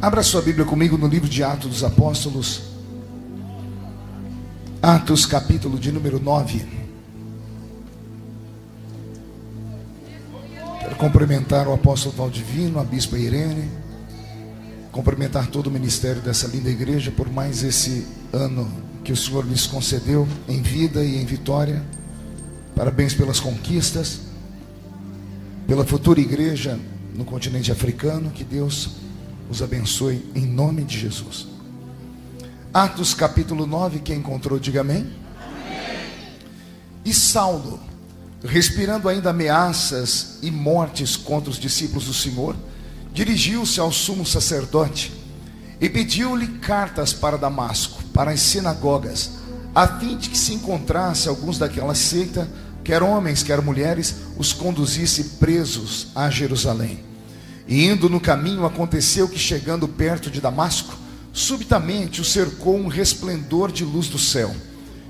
Abra sua Bíblia comigo no livro de Atos dos Apóstolos. Atos, capítulo de número 9. Quero cumprimentar o apóstolo Valdivino, a bispa Irene, cumprimentar todo o ministério dessa linda igreja por mais esse ano que o Senhor lhes concedeu em vida e em vitória. Parabéns pelas conquistas, pela futura igreja no continente africano. Que Deus os abençoe em nome de Jesus. Atos capítulo 9, quem encontrou, diga amém. Amém. E Saulo, respirando ainda ameaças e mortes contra os discípulos do Senhor, dirigiu-se ao sumo sacerdote e pediu-lhe cartas para Damasco, para as sinagogas, a fim de que se encontrasse alguns daquela seita, quer homens, quer mulheres, os conduzisse presos a Jerusalém. E indo no caminho, aconteceu que, chegando perto de Damasco, subitamente o cercou um resplendor de luz do céu.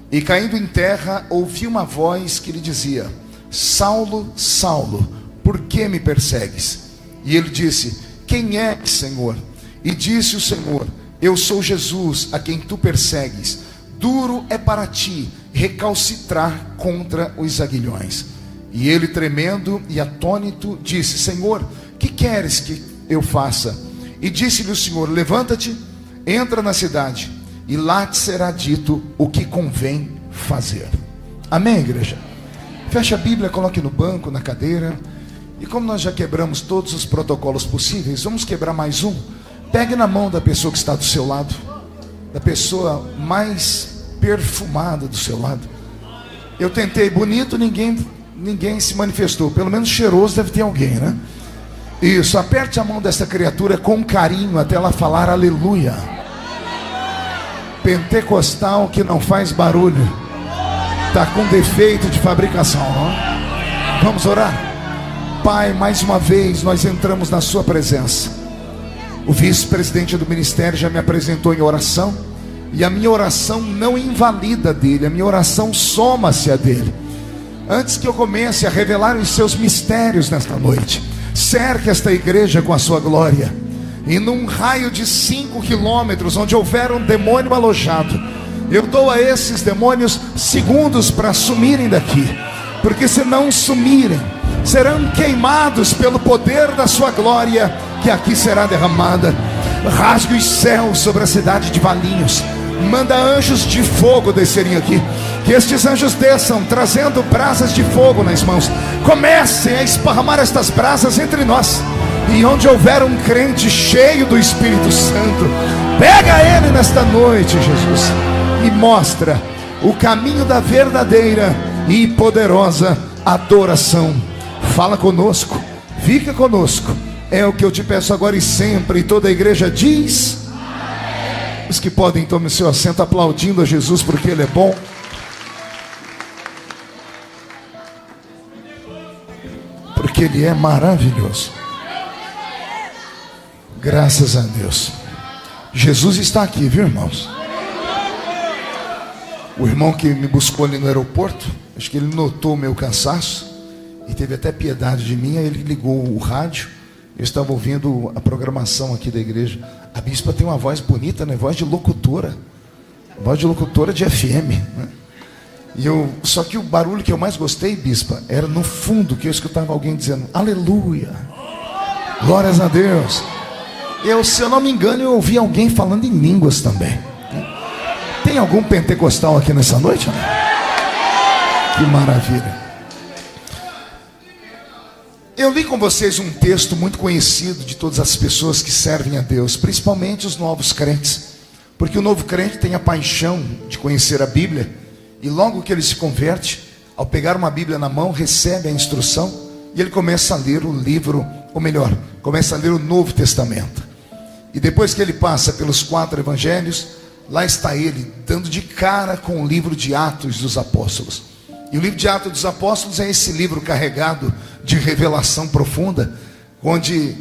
E caindo em terra, ouviu uma voz que lhe dizia: Saulo, Saulo, por que me persegues? E ele disse: Quem é, Senhor? E disse o Senhor: Eu sou Jesus, a quem tu persegues. Duro é para ti recalcitrar contra os aguilhões. E ele, tremendo e atônito, disse: Senhor, que queres que eu faça? E disse-lhe o Senhor: Levanta-te, entra na cidade, e lá te será dito o que convém fazer. Amém, igreja? Feche a Bíblia, coloque no banco, na cadeira. E como nós já quebramos todos os protocolos possíveis, vamos quebrar mais um. Pegue na mão da pessoa que está do seu lado, da pessoa mais perfumada do seu lado. Eu tentei bonito, ninguém se manifestou. Pelo menos cheiroso deve ter alguém, né? Isso, aperte a mão dessa criatura com carinho até ela falar aleluia. Pentecostal que não faz barulho, está com defeito de fabricação, não? Vamos orar? Pai, mais uma vez nós entramos na sua presença. O vice-presidente do ministério já me apresentou em oração, e a minha oração não invalida dele, a minha oração soma-se a dele. Antes que eu comece a revelar os seus mistérios nesta noite, cerque esta igreja com a sua glória, e num raio de 5 quilômetros, onde houver um demônio alojado, eu dou a esses demônios segundos para sumirem daqui, porque se não sumirem, serão queimados pelo poder da sua glória, que aqui será derramada. Rasgue os céus sobre a cidade de Valinhos, manda anjos de fogo descerem aqui, que estes anjos desçam trazendo brasas de fogo nas mãos, comecem a esparramar estas brasas entre nós, e onde houver um crente cheio do Espírito Santo, pega ele nesta noite, Jesus, e mostra o caminho da verdadeira e poderosa adoração. Fala conosco, fica conosco, é o que eu te peço agora e sempre. E toda a igreja diz: amém. Os que podem, tomem o seu assento aplaudindo a Jesus, porque Ele é bom. Porque Ele é maravilhoso. Graças a Deus. Jesus está aqui, viu, irmãos? O irmão que me buscou ali no aeroporto, acho que ele notou o meu cansaço e teve até piedade de mim. Aí ele ligou o rádio. Eu estava ouvindo a programação aqui da igreja. A bispa tem uma voz bonita, né? Voz de locutora. Voz de locutora de FM, né? Só que o barulho que eu mais gostei, bispa, era no fundo, que eu escutava alguém dizendo aleluia, glórias a Deus. Se eu não me engano, eu ouvi alguém falando em línguas também. Tem algum pentecostal aqui nessa noite? Que maravilha. Eu li com vocês um texto muito conhecido de todas as pessoas que servem a Deus, principalmente os novos crentes, porque o novo crente tem a paixão de conhecer a Bíblia, e logo que ele se converte, ao pegar uma Bíblia na mão, recebe a instrução, e ele começa a ler o livro, ou melhor, começa a ler o Novo Testamento. E depois que ele passa pelos 4 evangelhos, lá está ele, dando de cara com o livro de Atos dos Apóstolos. E o livro de Atos dos Apóstolos é esse livro carregado de revelação profunda, onde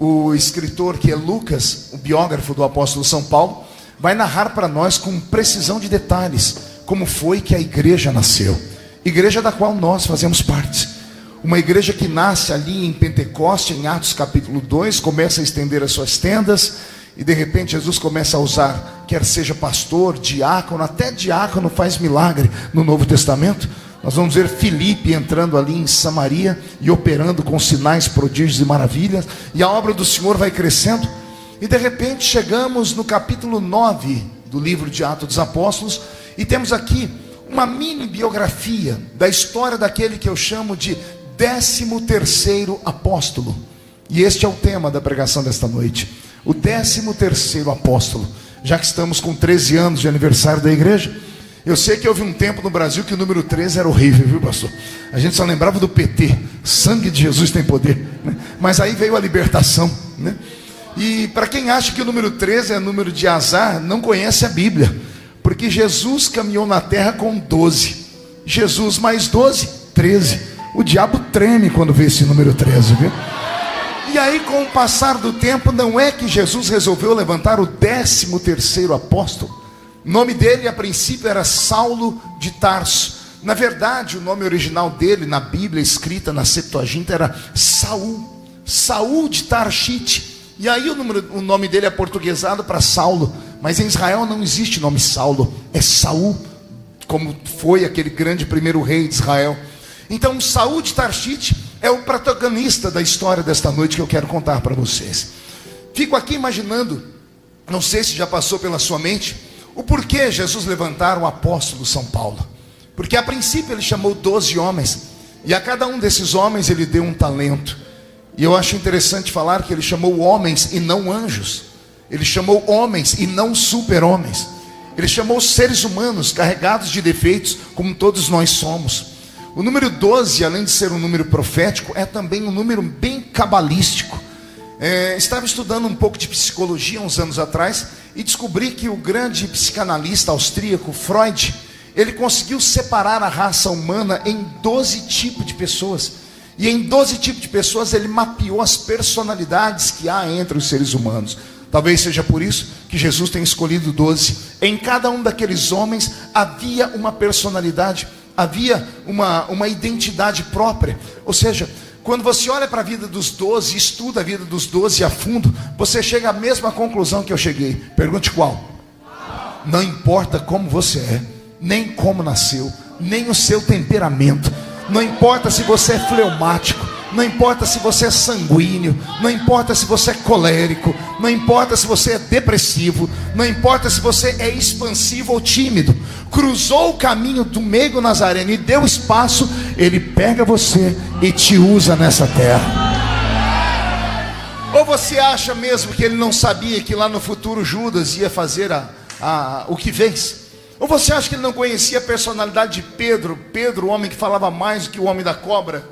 o escritor, que é Lucas, o biógrafo do apóstolo São Paulo, vai narrar para nós com precisão de detalhes como foi que a igreja nasceu, igreja da qual nós fazemos parte. Uma igreja que nasce ali em Pentecoste, em Atos capítulo 2, começa a estender as suas tendas, e de repente Jesus começa a usar, quer seja pastor, diácono, até diácono faz milagre no Novo Testamento. Nós vamos ver Filipe entrando ali em Samaria e operando com sinais, prodígios e maravilhas, e a obra do Senhor vai crescendo. E de repente chegamos no capítulo 9 do livro de Atos dos Apóstolos, e temos aqui uma mini biografia da história daquele que eu chamo de 13º apóstolo. E este é o tema da pregação desta noite, o 13º apóstolo. Já que estamos com 13 anos de aniversário da igreja, eu sei que houve um tempo no Brasil que o número 13 era horrível, viu, pastor? A gente só lembrava do PT, sangue de Jesus tem poder, né? Mas aí veio a libertação, né? E para quem acha que o número 13 é número de azar, não conhece a Bíblia, porque Jesus caminhou na terra com 12, Jesus mais 12, 13. O diabo treme quando vê esse número 13, viu? E aí, com o passar do tempo, não é que Jesus resolveu levantar o 13º apóstolo. O nome dele, a princípio, era Saulo de Tarso. Na verdade, o nome original dele, na Bíblia escrita na Septuaginta, era Saul, Saul de Tarshite. E aí o nome dele é aportuguesado para Saulo. Mas em Israel não existe nome Saulo, é Saul, como foi aquele grande primeiro rei de Israel. Então Saul de Tarshite é o protagonista da história desta noite que eu quero contar para vocês. Fico aqui imaginando, não sei se já passou pela sua mente, o porquê Jesus levantar o apóstolo São Paulo. Porque a princípio ele chamou 12 homens, e a cada um desses homens ele deu um talento. E eu acho interessante falar que ele chamou homens e não anjos. Ele chamou homens e não super-homens. Ele chamou seres humanos carregados de defeitos, como todos nós somos. O número 12, além de ser um número profético, é também um número bem cabalístico. Estava estudando um pouco de psicologia uns anos atrás e descobri que o grande psicanalista austríaco Freud, ele conseguiu separar a raça humana em 12 tipos de pessoas. E em 12 tipos de pessoas ele mapeou as personalidades que há entre os seres humanos. Talvez seja por isso que Jesus tenha escolhido 12. Em cada um daqueles homens havia uma personalidade, havia uma identidade própria. Ou seja, quando você olha para a vida dos 12, estuda a vida dos 12 a fundo, você chega à mesma conclusão que eu cheguei. Pergunte qual? Não importa como você é, nem como nasceu, nem o seu temperamento. Não importa se você é fleumático, não importa se você é sanguíneo, não importa se você é colérico, não importa se você é depressivo, não importa se você é expansivo ou tímido. Cruzou o caminho do meigo nazareno e deu espaço, ele pega você e te usa nessa terra. Ou você acha mesmo que ele não sabia que lá no futuro Judas ia fazer o que fez? Ou você acha que ele não conhecia a personalidade de Pedro, o homem que falava mais do que o homem da cobra?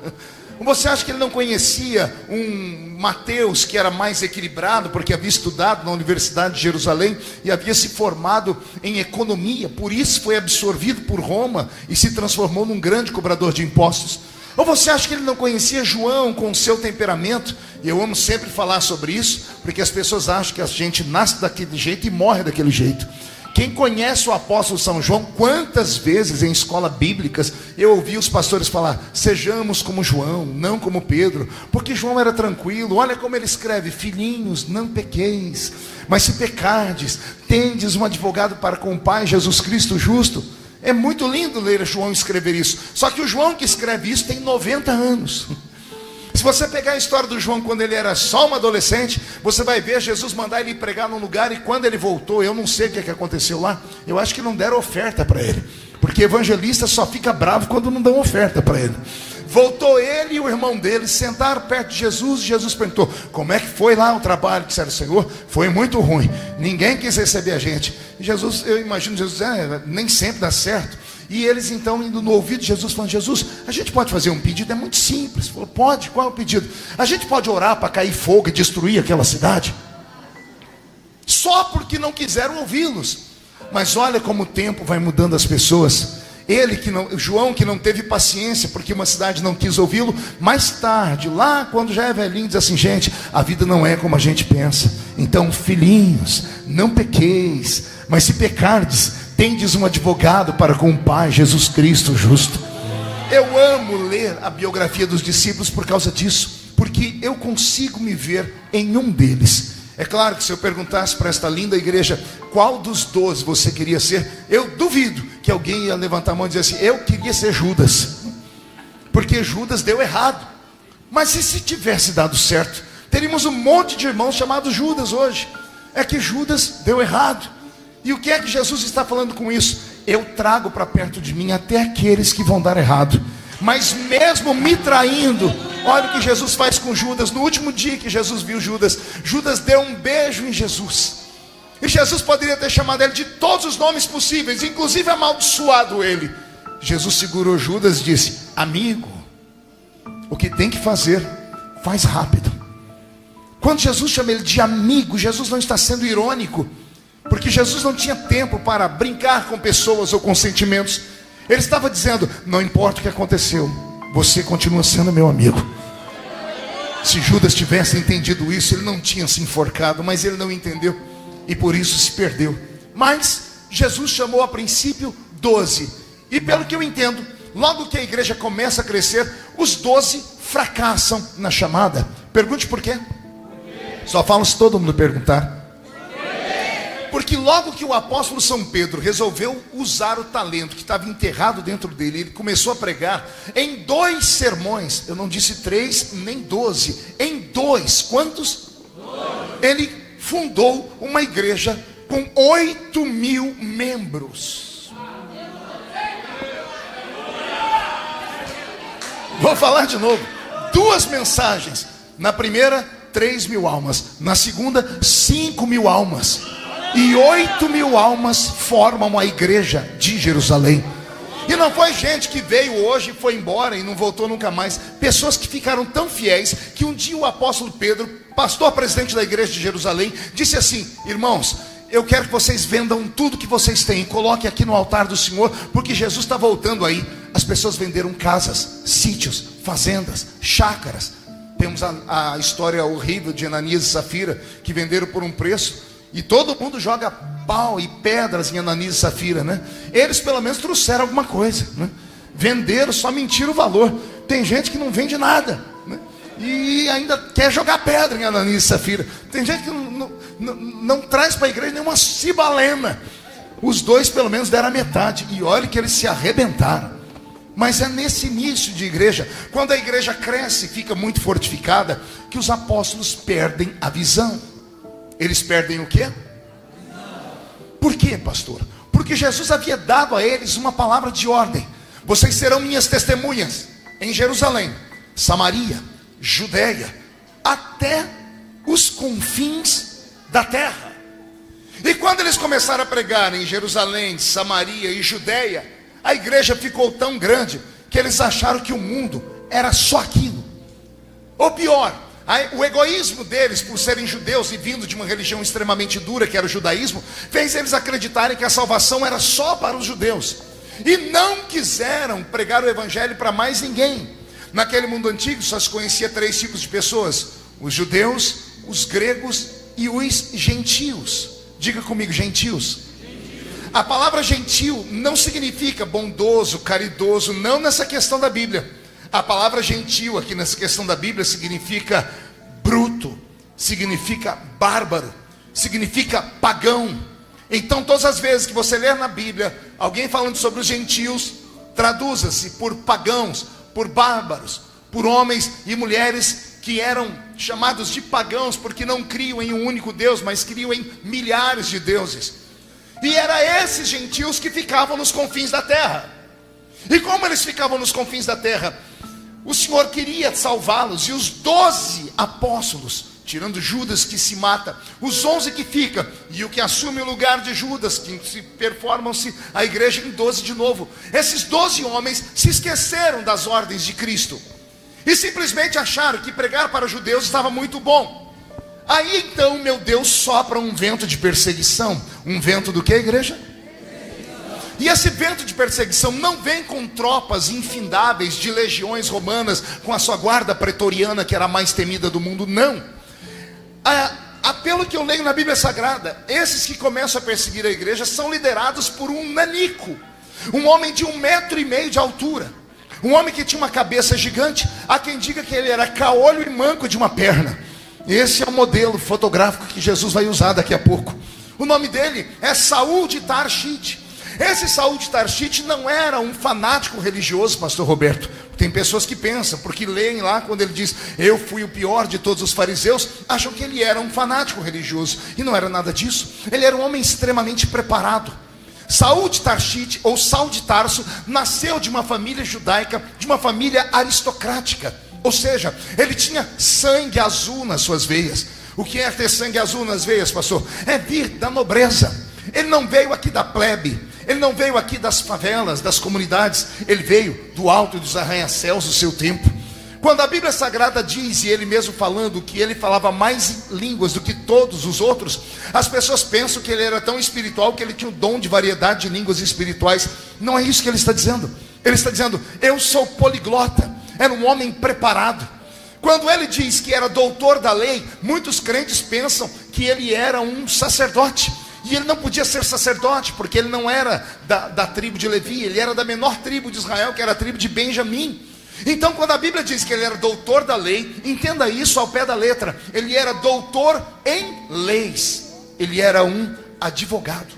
Ou você acha que ele não conhecia um Mateus que era mais equilibrado, porque havia estudado na Universidade de Jerusalém e havia se formado em economia, por isso foi absorvido por Roma e se transformou num grande cobrador de impostos? Ou você acha que ele não conhecia João com o seu temperamento? E eu amo sempre falar sobre isso, porque as pessoas acham que a gente nasce daquele jeito e morre daquele jeito. Quem conhece o apóstolo São João, quantas vezes em escolas bíblicas eu ouvi os pastores falar: sejamos como João, não como Pedro, porque João era tranquilo. Olha como ele escreve: filhinhos, não pequeis, mas se pecardes, tendes um advogado para com o Pai, Jesus Cristo justo. É muito lindo ler João escrever isso. Só que o João que escreve isso tem 90 anos. Se você pegar a história do João quando ele era só um adolescente, você vai ver Jesus mandar ele pregar num lugar, e quando ele voltou, eu não sei o que aconteceu lá. Eu acho que não deram oferta para ele, porque evangelista só fica bravo quando não dão oferta para ele. Voltou ele e o irmão dele, sentaram perto de Jesus, e Jesus perguntou: como é que foi lá o trabalho? Disseram: Senhor, foi muito ruim, ninguém quis receber a gente. E Jesus, eu imagino Jesus, nem sempre dá certo. E eles então indo no ouvido de Jesus, falando: Jesus, a gente pode fazer um pedido? É muito simples. Falou: pode, qual é o pedido? A gente pode orar para cair fogo e destruir aquela cidade? Só porque não quiseram ouvi-los. Mas olha como o tempo vai mudando as pessoas. João que não teve paciência porque uma cidade não quis ouvi-lo, mais tarde, lá quando já é velhinho, diz assim: gente, a vida não é como a gente pensa. Então, filhinhos, não pequeis, mas se pecardes, tendes um advogado para com o Pai, Jesus Cristo justo. Eu amo ler a biografia dos discípulos por causa disso, porque eu consigo me ver em um deles. É claro que se eu perguntasse para esta linda igreja qual dos 12 você queria ser, eu duvido que alguém ia levantar a mão e dizer assim: eu queria ser Judas, porque Judas deu errado. Mas e se tivesse dado certo? Teríamos um monte de irmãos chamados Judas hoje. É que Judas deu errado. E o que é que Jesus está falando com isso? Eu trago para perto de mim até aqueles que vão dar errado, mas mesmo me traindo. Olha o que Jesus faz com Judas. No último dia que Jesus viu Judas, Judas deu um beijo em Jesus. E Jesus poderia ter chamado ele de todos os nomes possíveis, inclusive amaldiçoado ele. Jesus segurou Judas e disse: amigo, o que tem que fazer, faz rápido. Quando Jesus chama ele de amigo, Jesus não está sendo irônico, porque Jesus não tinha tempo para brincar com pessoas ou com sentimentos. Ele estava dizendo: não importa o que aconteceu, você continua sendo meu amigo. Se Judas tivesse entendido isso, ele não tinha se enforcado, mas ele não entendeu e por isso se perdeu. Mas Jesus chamou a princípio 12. E pelo que eu entendo, logo que a igreja começa a crescer, os 12 fracassam na chamada. Pergunte por quê? Só falo se todo mundo perguntar. Porque logo que o apóstolo São Pedro resolveu usar o talento que estava enterrado dentro dele, ele começou a pregar em 2 sermões. Eu não disse 3 nem 12, em 2. Quantos? 2. Ele fundou uma igreja com 8.000 membros. Vou falar de novo. 2 mensagens. Na primeira, 3.000 almas. Na segunda, 5.000 almas. E 8.000 almas formam a igreja de Jerusalém. E não foi gente que veio hoje e foi embora e não voltou nunca mais. Pessoas que ficaram tão fiéis que um dia o apóstolo Pedro, pastor presidente da igreja de Jerusalém, disse assim: irmãos, eu quero que vocês vendam tudo que vocês têm, coloquem aqui no altar do Senhor, porque Jesus está voltando aí. As pessoas venderam casas, sítios, fazendas, chácaras. Temos a história horrível de Ananias e Safira, que venderam por um preço. E todo mundo joga pau e pedras em Ananias e Safira, né? Eles pelo menos trouxeram alguma coisa, né? Venderam, só mentiram o valor. Tem gente que não vende nada, né? E ainda quer jogar pedra em Ananias e Safira. Tem gente que não traz para a igreja nenhuma cibalena. Os 2 pelo menos deram a metade. E olha que eles se arrebentaram. Mas é nesse início de igreja, quando a igreja cresce e fica muito fortificada, que os apóstolos perdem a visão. Eles perdem o quê? Por quê, pastor? Porque Jesus havia dado a eles uma palavra de ordem: vocês serão minhas testemunhas em Jerusalém, Samaria, Judeia, até os confins da terra. E quando eles começaram a pregar em Jerusalém, Samaria e Judeia, a igreja ficou tão grande que eles acharam que o mundo era só aquilo. Ou pior, o egoísmo deles, por serem judeus e vindo de uma religião extremamente dura, que era o judaísmo, fez eles acreditarem que a salvação era só para os judeus. E não quiseram pregar o evangelho para mais ninguém. Naquele mundo antigo só se conhecia 3 tipos de pessoas: os judeus, os gregos e os gentios. Diga comigo, gentios. A palavra gentil não significa bondoso, caridoso, não nessa questão da Bíblia. A palavra gentil aqui nessa questão da Bíblia significa bruto, significa bárbaro, significa pagão. Então todas as vezes que você ler na Bíblia alguém falando sobre os gentios, traduza-se por pagãos, por bárbaros, por homens e mulheres que eram chamados de pagãos porque não criam em um único Deus, mas criam em milhares de deuses. E era esses gentios que ficavam nos confins da terra. E como eles ficavam nos confins da terra, o Senhor queria salvá-los. E os 12 apóstolos, tirando Judas que se mata, os 11 que ficam, e o que assume o lugar de Judas, que se performam-se a igreja em 12 de novo. Esses 12 homens se esqueceram das ordens de Cristo e simplesmente acharam que pregar para os judeus estava muito bom. Aí então, meu Deus, sopra um vento de perseguição. Um vento do que, igreja? E esse vento de perseguição não vem com tropas infindáveis de legiões romanas, com a sua guarda pretoriana, que era a mais temida do mundo, não. Pelo que eu leio na Bíblia Sagrada, esses que começam a perseguir a igreja são liderados por um nanico, um homem de 1,5 metro de altura, um homem que tinha uma cabeça gigante. Há quem diga que ele era caolho e manco de uma perna. Esse é o modelo fotográfico que Jesus vai usar daqui a pouco. O nome dele é Saul de Tarshite. Esse Saul de Tarshite não era um fanático religioso, pastor Roberto. Tem pessoas que pensam, porque leem lá quando ele diz: eu fui o pior de todos os fariseus, acham que ele era um fanático religioso. E não era nada disso. Ele era um homem extremamente preparado. Saul de Tarshite, ou Saul de Tarso, nasceu de uma família judaica, de uma família aristocrática. Ou seja, ele tinha sangue azul nas suas veias. O que é ter sangue azul nas veias, pastor? É vir da nobreza. Ele não veio aqui da plebe, ele não veio aqui das favelas, das comunidades. Ele veio do alto dos arranha-céus do seu tempo. Quando a Bíblia Sagrada diz, e ele mesmo falando, que ele falava mais línguas do que todos os outros, as pessoas pensam que ele era tão espiritual que ele tinha o dom de variedade de línguas espirituais. Não é isso que ele está dizendo. Ele está dizendo: eu sou poliglota. Era um homem preparado. Quando ele diz que era doutor da lei, muitos crentes pensam que ele era um sacerdote. E ele não podia ser sacerdote, porque ele não era da tribo de Levi, ele era da menor tribo de Israel, que era a tribo de Benjamim. Então, quando a Bíblia diz que ele era doutor da lei, entenda isso ao pé da letra. Ele era doutor em leis. Ele era um advogado.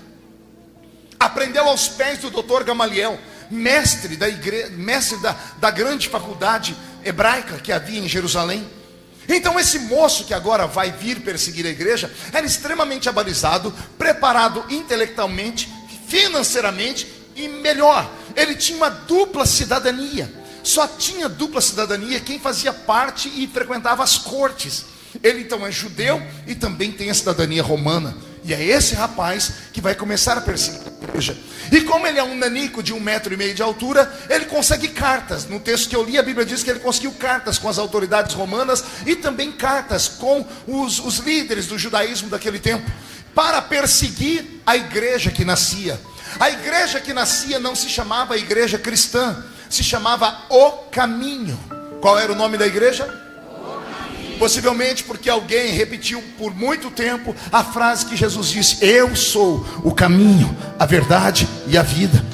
Aprendeu aos pés do doutor Gamaliel, mestre da grande faculdade hebraica que havia em Jerusalém. Então esse moço que agora vai vir perseguir a igreja era extremamente abalizado, preparado intelectualmente, financeiramente e melhor, ele tinha uma dupla cidadania. Só tinha dupla cidadania quem fazia parte e frequentava as cortes. Ele então é judeu e também tem a cidadania romana. E é esse rapaz que vai começar a perseguir a igreja. E como ele é um nanico de 1,5 metro de altura, ele consegue cartas. No texto que eu li, a Bíblia diz que ele conseguiu cartas com as autoridades romanas e também cartas com os líderes do judaísmo daquele tempo, para perseguir a igreja que nascia. A igreja que nascia não se chamava igreja cristã, se chamava O Caminho. Qual era o nome da igreja? Possivelmente porque alguém repetiu por muito tempo a frase que Jesus disse: eu sou o caminho, a verdade e a vida.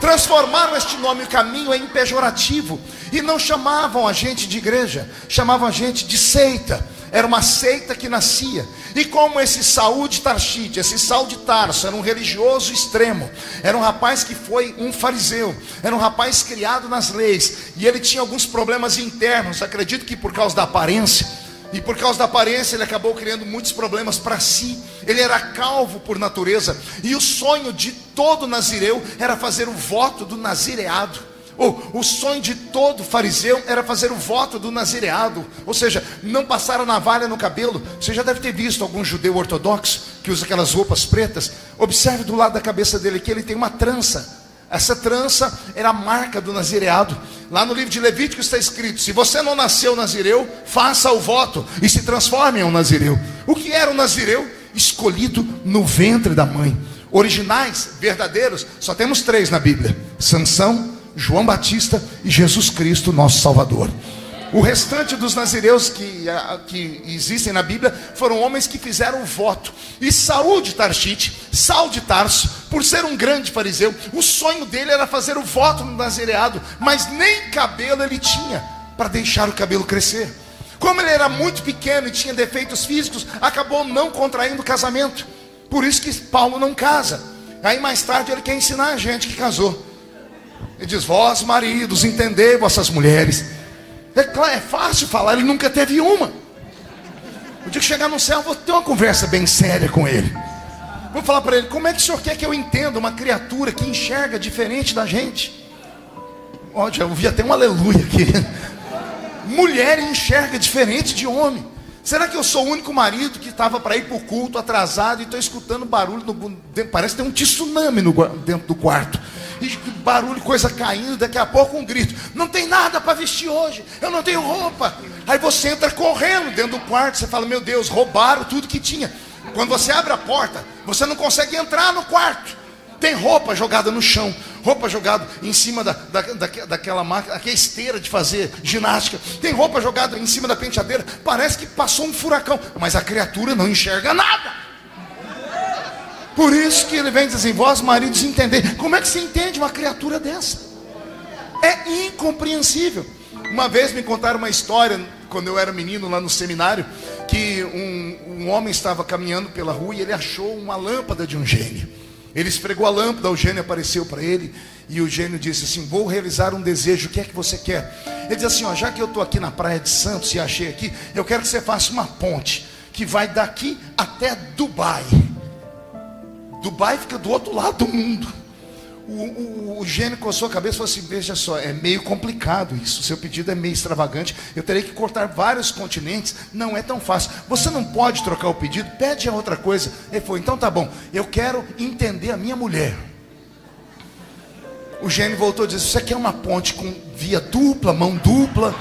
Transformaram este nome, o caminho, em pejorativo, e não chamavam a gente de igreja, chamavam a gente de seita. Era uma seita que nascia. E como esse Saul de Tarshite, esse Saul de Tarso, era um religioso extremo, era um rapaz que foi um fariseu, era um rapaz criado nas leis, e ele tinha alguns problemas internos, acredito que por causa da aparência. E por causa da aparência ele acabou criando muitos problemas para si. Ele era calvo por natureza. E o sonho de todo nazireu era fazer o voto do nazireado. O sonho de todo fariseu era fazer o voto do nazireado. Ou seja, não passar a navalha no cabelo. Você já deve ter visto algum judeu ortodoxo que usa aquelas roupas pretas. Observe do lado da cabeça dele que ele tem uma trança. Essa trança era a marca do nazireado. Lá no livro de Levítico está escrito: se você não nasceu nazireu, faça o voto e se transforme em um nazireu. O que era um nazireu? Escolhido no ventre da mãe. Originais, verdadeiros, só temos 3 na Bíblia: Sansão, João Batista e Jesus Cristo, nosso Salvador. O restante dos nazireus que existem na Bíblia foram homens que fizeram o voto. E Saul de Tarshite, Saul de Tarso, por ser um grande fariseu, o sonho dele era fazer o voto no nazireado, mas nem cabelo ele tinha para deixar o cabelo crescer. Como ele era muito pequeno e tinha defeitos físicos, acabou não contraindo casamento. Por isso que Paulo não casa. Aí mais tarde ele quer ensinar a gente que casou. Ele diz: vós maridos, entendei vossas mulheres. É fácil falar, ele nunca teve uma. O dia que chegar no céu, eu vou ter uma conversa bem séria com ele. Vou falar para ele: como é que o senhor quer que eu entenda uma criatura que enxerga diferente da gente? Ó, já ouvi até um aleluia aqui. Mulher enxerga diferente de homem. Será que eu sou o único marido que estava para ir para o culto atrasado e estou escutando barulho, parece que tem um tsunami dentro do quarto. E barulho, coisa caindo, daqui a pouco um grito: não tem nada para vestir hoje, eu não tenho roupa. Aí você entra correndo dentro do quarto, você fala: meu Deus, roubaram tudo que tinha. Quando você abre a porta, você não consegue entrar no quarto. Tem roupa jogada no chão, roupa jogada em cima daquela máquina, aquela esteira de fazer ginástica. Tem roupa jogada em cima da penteadeira, parece que passou um furacão, mas a criatura não enxerga nada. Por isso que ele vem dizer assim: vós maridos, entendei. Como é que se entende uma criatura dessa? É incompreensível. Uma vez me contaram uma história, quando eu era menino lá no seminário, que um homem estava caminhando pela rua e ele achou uma lâmpada de um gênio. Ele esfregou a lâmpada, o gênio apareceu para ele e o gênio disse assim: vou realizar um desejo, o que é que você quer? Ele disse assim: ó, já que eu estou aqui na praia de Santos e achei aqui, eu quero que você faça uma ponte que vai daqui até Dubai. Dubai fica do outro lado do mundo. O gênio coçou a cabeça e falou assim: veja só, é meio complicado isso, o seu pedido é meio extravagante, eu terei que cortar vários continentes, não é tão fácil, você não pode trocar o pedido, pede a outra coisa. Ele falou: então tá bom, eu quero entender a minha mulher. O gênio voltou e disse: você quer uma ponte com via dupla, mão dupla?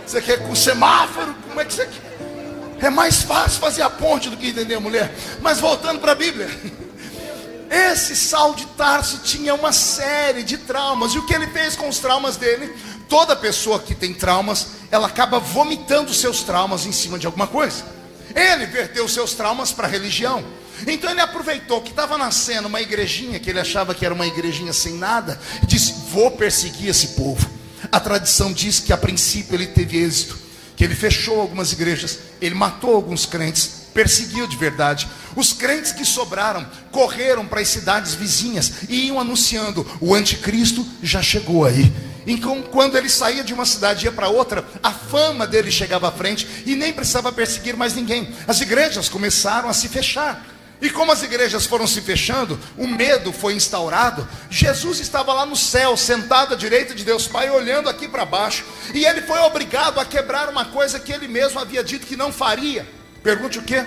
Você quer com semáforo? Como é que você quer? É mais fácil fazer a ponte do que entender a mulher. Mas voltando para a Bíblia, esse Saulo de Tarso tinha uma série de traumas. E o que ele fez com os traumas dele? Toda pessoa que tem traumas, ela acaba vomitando seus traumas em cima de alguma coisa. Ele verteu seus traumas para a religião. Então ele aproveitou que estava nascendo uma igrejinha, que ele achava que era uma igrejinha sem nada, e disse: vou perseguir esse povo. A tradição diz que a princípio ele teve êxito, que ele fechou algumas igrejas, ele matou alguns crentes, perseguiu de verdade. Os crentes que sobraram correram para as cidades vizinhas e iam anunciando: o anticristo já chegou aí. Então, quando ele saía de uma cidade e ia para outra, a fama dele chegava à frente e nem precisava perseguir mais ninguém. As igrejas começaram a se fechar. E como as igrejas foram se fechando, o medo foi instaurado. Jesus estava lá no céu, sentado à direita de Deus Pai, olhando aqui para baixo. E ele foi obrigado a quebrar uma coisa que ele mesmo havia dito que não faria. Pergunte o quê?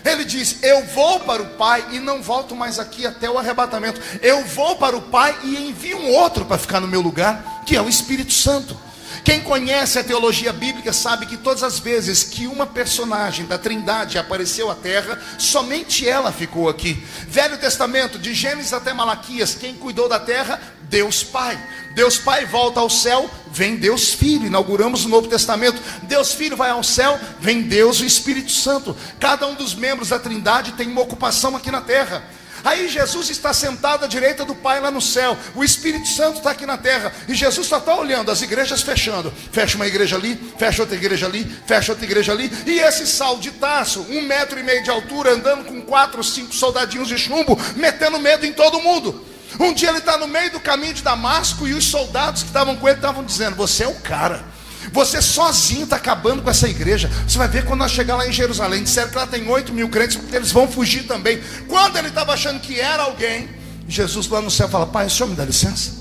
Ele diz: eu vou para o Pai e não volto mais aqui até o arrebatamento. Eu vou para o Pai e envio um outro para ficar no meu lugar, que é o Espírito Santo. Quem conhece a teologia bíblica sabe que todas as vezes que uma personagem da Trindade apareceu à terra, somente ela ficou aqui. Velho Testamento, de Gênesis até Malaquias, quem cuidou da terra? Deus Pai. Deus Pai volta ao céu, vem Deus Filho. Inauguramos o Novo Testamento. Deus Filho vai ao céu, vem Deus o Espírito Santo. Cada um dos membros da Trindade tem uma ocupação aqui na terra. Aí Jesus está sentado à direita do Pai lá no céu. O Espírito Santo está aqui na terra. E Jesus só está olhando as igrejas fechando. Fecha uma igreja ali, fecha outra igreja ali, fecha outra igreja ali. E esse Saulo de Tarso, 1,5 metro de altura, andando com 4 ou 5 soldadinhos de chumbo, metendo medo em todo mundo. Um dia ele está no meio do caminho de Damasco e os soldados que estavam com ele estavam dizendo: você é o cara. Você sozinho está acabando com essa igreja. Você vai ver quando nós chegar lá em Jerusalém. Disseram que lá tem 8.000 crentes, porque eles vão fugir também. Quando ele estava achando que era alguém, Jesus lá no céu fala: pai, o senhor me dá licença?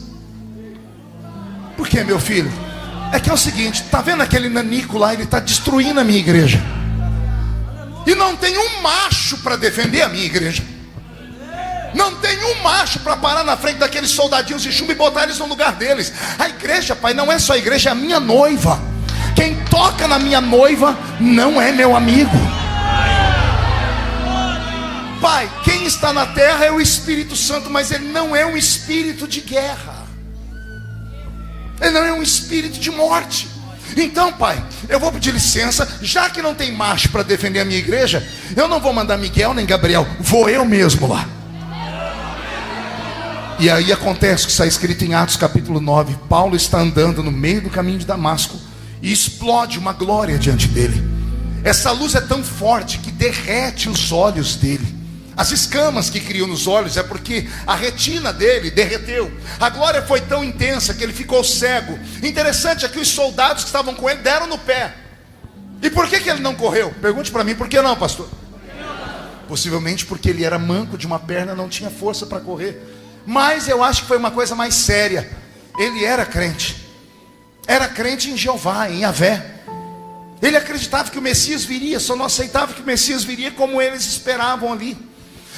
Por que, meu filho? É que é o seguinte, está vendo aquele nanico lá? Ele está destruindo a minha igreja. E não tem um macho para defender a minha igreja. Não tem um macho para parar na frente daqueles soldadinhos de chumbo e botar eles no lugar deles. A igreja, pai, não é só a igreja, é a minha noiva. Quem toca na minha noiva não é meu amigo. Pai, quem está na terra é o Espírito Santo, mas ele não é um espírito de guerra. Ele não é um espírito de morte. Então, pai, eu vou pedir licença. Já que não tem macho para defender a minha igreja, eu não vou mandar Miguel nem Gabriel, vou eu mesmo lá. E aí acontece o que está escrito em Atos capítulo 9. Paulo está andando no meio do caminho de Damasco e explode uma glória diante dele. Essa luz é tão forte que derrete os olhos dele. As escamas que criam nos olhos é porque a retina dele derreteu. A glória foi tão intensa que ele ficou cego. Interessante é que os soldados que estavam com ele deram no pé. E por que ele não correu? Pergunte para mim, por que não, pastor? Possivelmente porque ele era manco de uma perna, não tinha força para correr. Mas eu acho que foi uma coisa mais séria. Ele era crente. Era crente em Jeová, em Yahvé. Ele acreditava que o Messias viria, só não aceitava que o Messias viria como eles esperavam ali.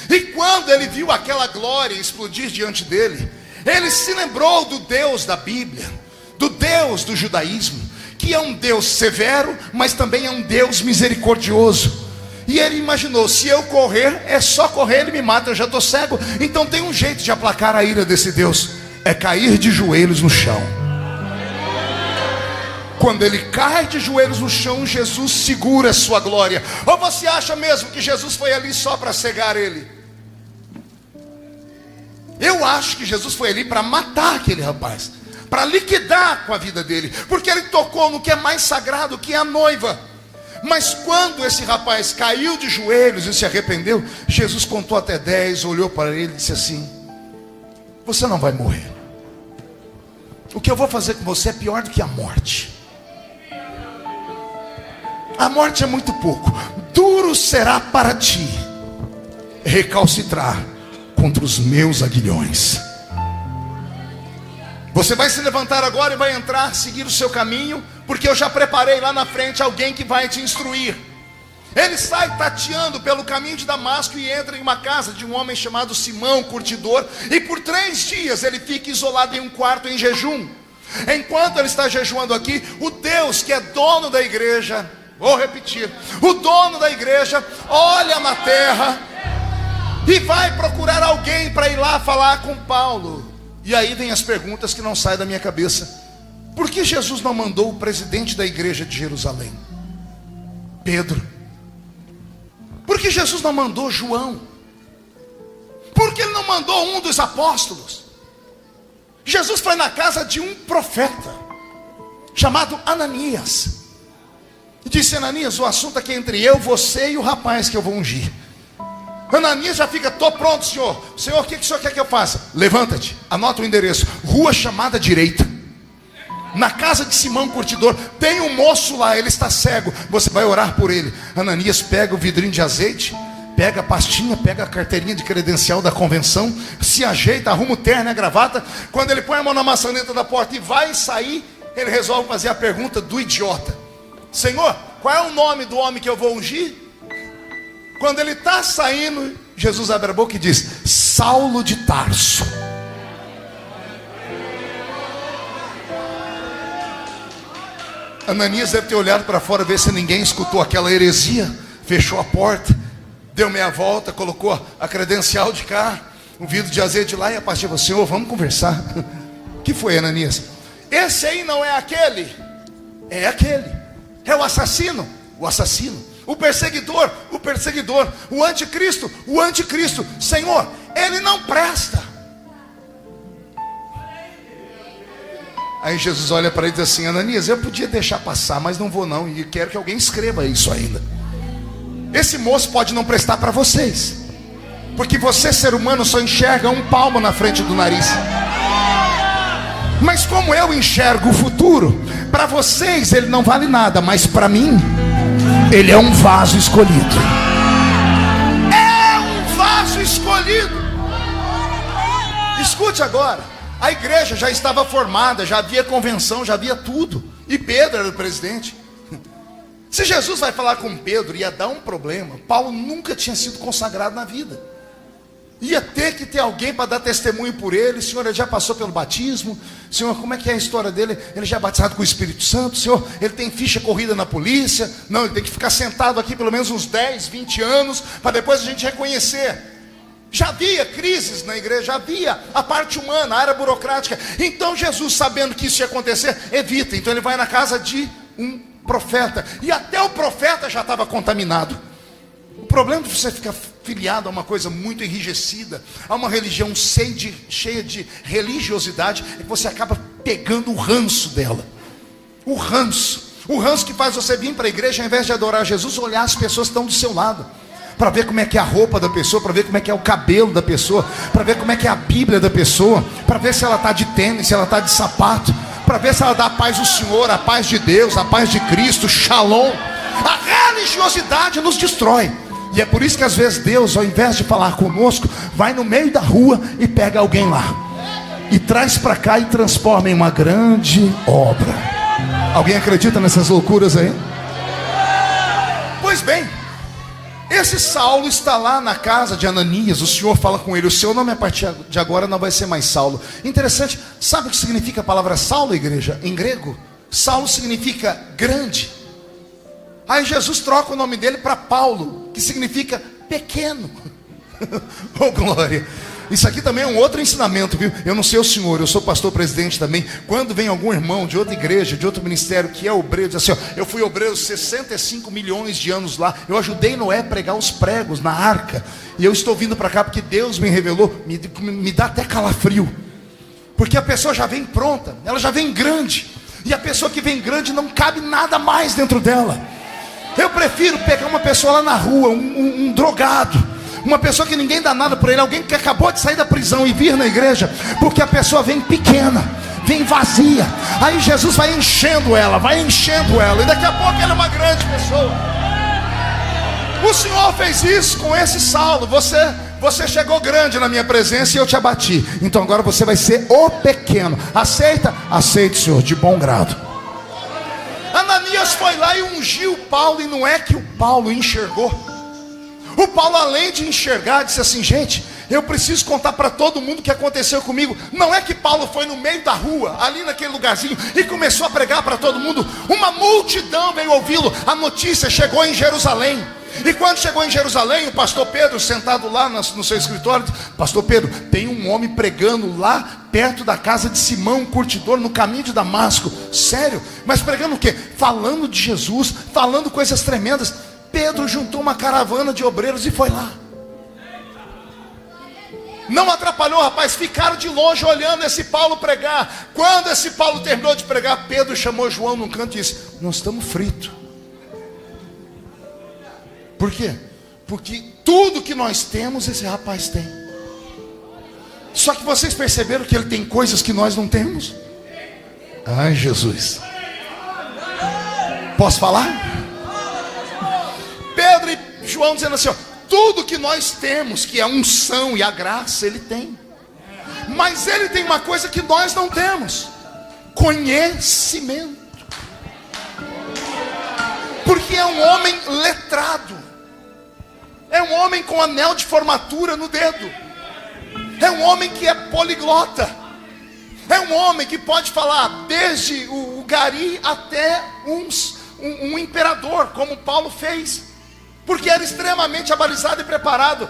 E quando ele viu aquela glória explodir diante dele, ele se lembrou do Deus da Bíblia, do Deus do judaísmo, que é um Deus severo, mas também é um Deus misericordioso. E ele imaginou: se eu correr, é só correr, ele me mata, eu já estou cego. Então tem um jeito de aplacar a ira desse Deus: é cair de joelhos no chão. Quando ele cai de joelhos no chão, Jesus segura a sua glória. Ou você acha mesmo que Jesus foi ali só para cegar ele? Eu acho que Jesus foi ali para matar aquele rapaz, para liquidar com a vida dele, porque ele tocou no que é mais sagrado, que é a noiva. Mas quando esse rapaz caiu de joelhos e se arrependeu, Jesus contou até 10, olhou para ele e disse assim: você não vai morrer. O que eu vou fazer com você é pior do que a morte. A morte é muito pouco. Duro será para ti recalcitrar contra os meus aguilhões. Você vai se levantar agora e vai entrar, seguir o seu caminho, porque eu já preparei lá na frente alguém que vai te instruir. Ele sai tateando pelo caminho de Damasco e entra em uma casa de um homem chamado Simão, curtidor, e por 3 dias ele fica isolado em um quarto em jejum. Enquanto ele está jejuando aqui, o Deus que é dono da igreja, vou repetir, o dono da igreja olha na terra e vai procurar alguém para ir lá falar com Paulo. E aí vem as perguntas que não saem da minha cabeça. Por que Jesus não mandou o presidente da igreja de Jerusalém, Pedro? Por que Jesus não mandou João? Por que ele não mandou um dos apóstolos? Jesus foi na casa de um profeta chamado Ananias e disse: Ananias, o assunto aqui é entre eu, você e o rapaz que eu vou ungir. Ananias já fica: estou pronto, senhor. Senhor, o que o senhor quer que eu faça? Levanta-te, anota o endereço, rua chamada direita, na casa de Simão curtidor. Tem um moço lá, ele está cego, você vai orar por ele. Ananias pega o vidrinho de azeite, pega a pastinha, pega a carteirinha de credencial da convenção, se ajeita, arruma o terno e a gravata. Quando ele põe a mão na maçaneta da porta e vai sair, ele resolve fazer a pergunta do idiota: Senhor, qual é o nome do homem que eu vou ungir? Quando ele está saindo, Jesus abre a boca e diz: Saulo de Tarso. Ananias deve ter olhado para fora, ver se ninguém escutou aquela heresia, fechou a porta, deu meia volta, colocou a credencial de cá, um vidro de azeite lá, e a pastinha falou: Senhor, vamos conversar. O que foi, Ananias? Esse aí não é aquele? É aquele. É o assassino? O assassino. O perseguidor? O perseguidor. O anticristo? O anticristo. Senhor, ele não presta. Aí Jesus olha para ele e diz assim: Ananias, eu podia deixar passar, mas não vou não, e quero que alguém escreva isso ainda. Esse moço pode não prestar para vocês, porque você, ser humano, só enxerga um palmo na frente do nariz. Mas como eu enxergo o futuro, para vocês ele não vale nada, mas para mim ele é um vaso escolhido. É um vaso escolhido. Escute agora. A igreja já estava formada, já havia convenção, já havia tudo. E Pedro era o presidente. Se Jesus vai falar com Pedro, ia dar um problema. Paulo nunca tinha sido consagrado na vida. Ia ter que ter alguém para dar testemunho por ele. Senhor, ele já passou pelo batismo. Senhor, como é que é a história dele? Ele já é batizado com o Espírito Santo. Senhor, ele tem ficha corrida na polícia. Não, ele tem que ficar sentado aqui pelo menos uns 10, 20 anos, para depois a gente reconhecer. Já havia crises na igreja, já havia a parte humana, a área burocrática. Então Jesus, sabendo que isso ia acontecer, evita. Então ele vai na casa de um profeta. E até o profeta já estava contaminado. O problema de você ficar filiado a uma coisa muito enrijecida, a uma religião cheia de religiosidade, é que você acaba pegando o ranço dela. O ranço que faz você vir para a igreja, ao invés de adorar Jesus, olhar as pessoas que estão do seu lado, para ver como é que é a roupa da pessoa, para ver como é que é o cabelo da pessoa, para ver como é que é a Bíblia da pessoa, para ver se ela está de tênis, se ela está de sapato, para ver se ela dá a paz do Senhor, a paz de Deus, a paz de Cristo, Shalom. A religiosidade nos destrói. E é por isso que às vezes Deus, ao invés de falar conosco, vai no meio da rua e pega alguém lá e traz para cá e transforma em uma grande obra. Alguém acredita nessas loucuras aí? Pois bem, esse Saulo está lá na casa de Ananias. O Senhor fala com ele: o seu nome a partir de agora não vai ser mais Saulo. Interessante, sabe o que significa a palavra Saulo, igreja? Em grego, Saulo significa grande. Aí Jesus troca o nome dele para Paulo, que significa pequeno. Oh glória. Isso aqui também é um outro ensinamento, viu? Eu não sei o senhor, eu sou pastor presidente também. Quando vem algum irmão de outra igreja, de outro ministério, que é obreiro, diz assim: ó, eu fui obreiro 65 milhões de anos lá, eu ajudei Noé a pregar os pregos na arca, e eu estou vindo para cá porque Deus me revelou. Me dá até calafrio, Porque a pessoa já vem pronta, ela já vem grande. E a pessoa que vem grande não cabe nada mais dentro dela. Eu prefiro pegar uma pessoa lá na rua, um drogado, uma pessoa que ninguém dá nada por ele, alguém que acabou de sair da prisão e vir na igreja, porque a pessoa vem pequena, vem vazia. Aí Jesus vai enchendo ela, e daqui a pouco ela é uma grande pessoa. O Senhor fez isso com esse Saulo. Você chegou grande na minha presença e eu te abati. Então agora você vai ser o pequeno. Aceita? Aceite, Senhor, de bom grado. Ananias foi lá e ungiu Paulo. E não é que o Paulo enxergou. O Paulo, além de enxergar, disse assim: gente, eu preciso contar para todo mundo o que aconteceu comigo. Não é que Paulo foi no meio da rua, ali naquele lugarzinho, e começou a pregar para todo mundo. Uma multidão veio ouvi-lo. A notícia chegou em Jerusalém. E quando chegou em Jerusalém, o pastor Pedro, sentado lá no seu escritório, disse: pastor Pedro, tem um homem pregando lá perto da casa de Simão, um curtidor, no caminho de Damasco. Sério? Mas pregando o quê? Falando de Jesus, falando coisas tremendas. Pedro juntou uma caravana de obreiros e foi lá. Não atrapalhou, rapaz. Ficaram de longe olhando esse Paulo pregar. Quando esse Paulo terminou de pregar, Pedro chamou João num canto e disse: nós estamos fritos. Por quê? Porque tudo que nós temos, esse rapaz tem. Só que vocês perceberam que ele tem coisas que nós não temos? Ai, Jesus. Posso falar? Pedro e João dizendo assim: ó, tudo que nós temos, que é a unção e a graça, ele tem. Mas ele tem uma coisa que nós não temos: conhecimento. Porque é um homem letrado. É um homem com anel de formatura no dedo. É um homem que é poliglota. É um homem que pode falar desde o gari até um imperador, como Paulo fez. Porque era extremamente abalizado e preparado.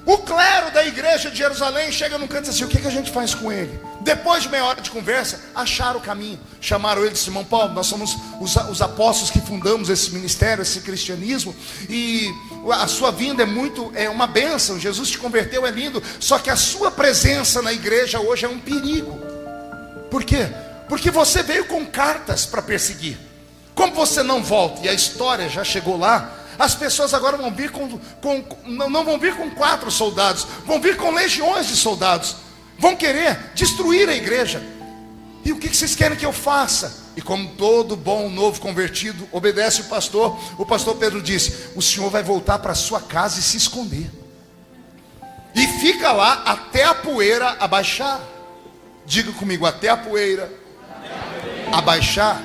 O clero da igreja de Jerusalém chega num canto e diz assim: o que a gente faz com ele? Depois de meia hora de conversa, acharam o caminho. Chamaram ele de Simão: Paulo, nós somos os apóstolos que fundamos esse ministério, esse cristianismo. E a sua vinda é uma bênção. Jesus te converteu, é lindo. Só que a sua presença na igreja hoje é um perigo. Por quê? Porque você veio com cartas para perseguir. Como você não volta e a história já chegou lá, as pessoas agora vão vir não vão vir com 4 soldados, vão vir com legiões de soldados. Vão querer destruir a igreja. E o que vocês querem que eu faça? E como todo bom novo convertido obedece o pastor Pedro disse: o senhor vai voltar para sua casa e se esconder. E fica lá até a poeira abaixar. Diga comigo: até a poeira abaixar.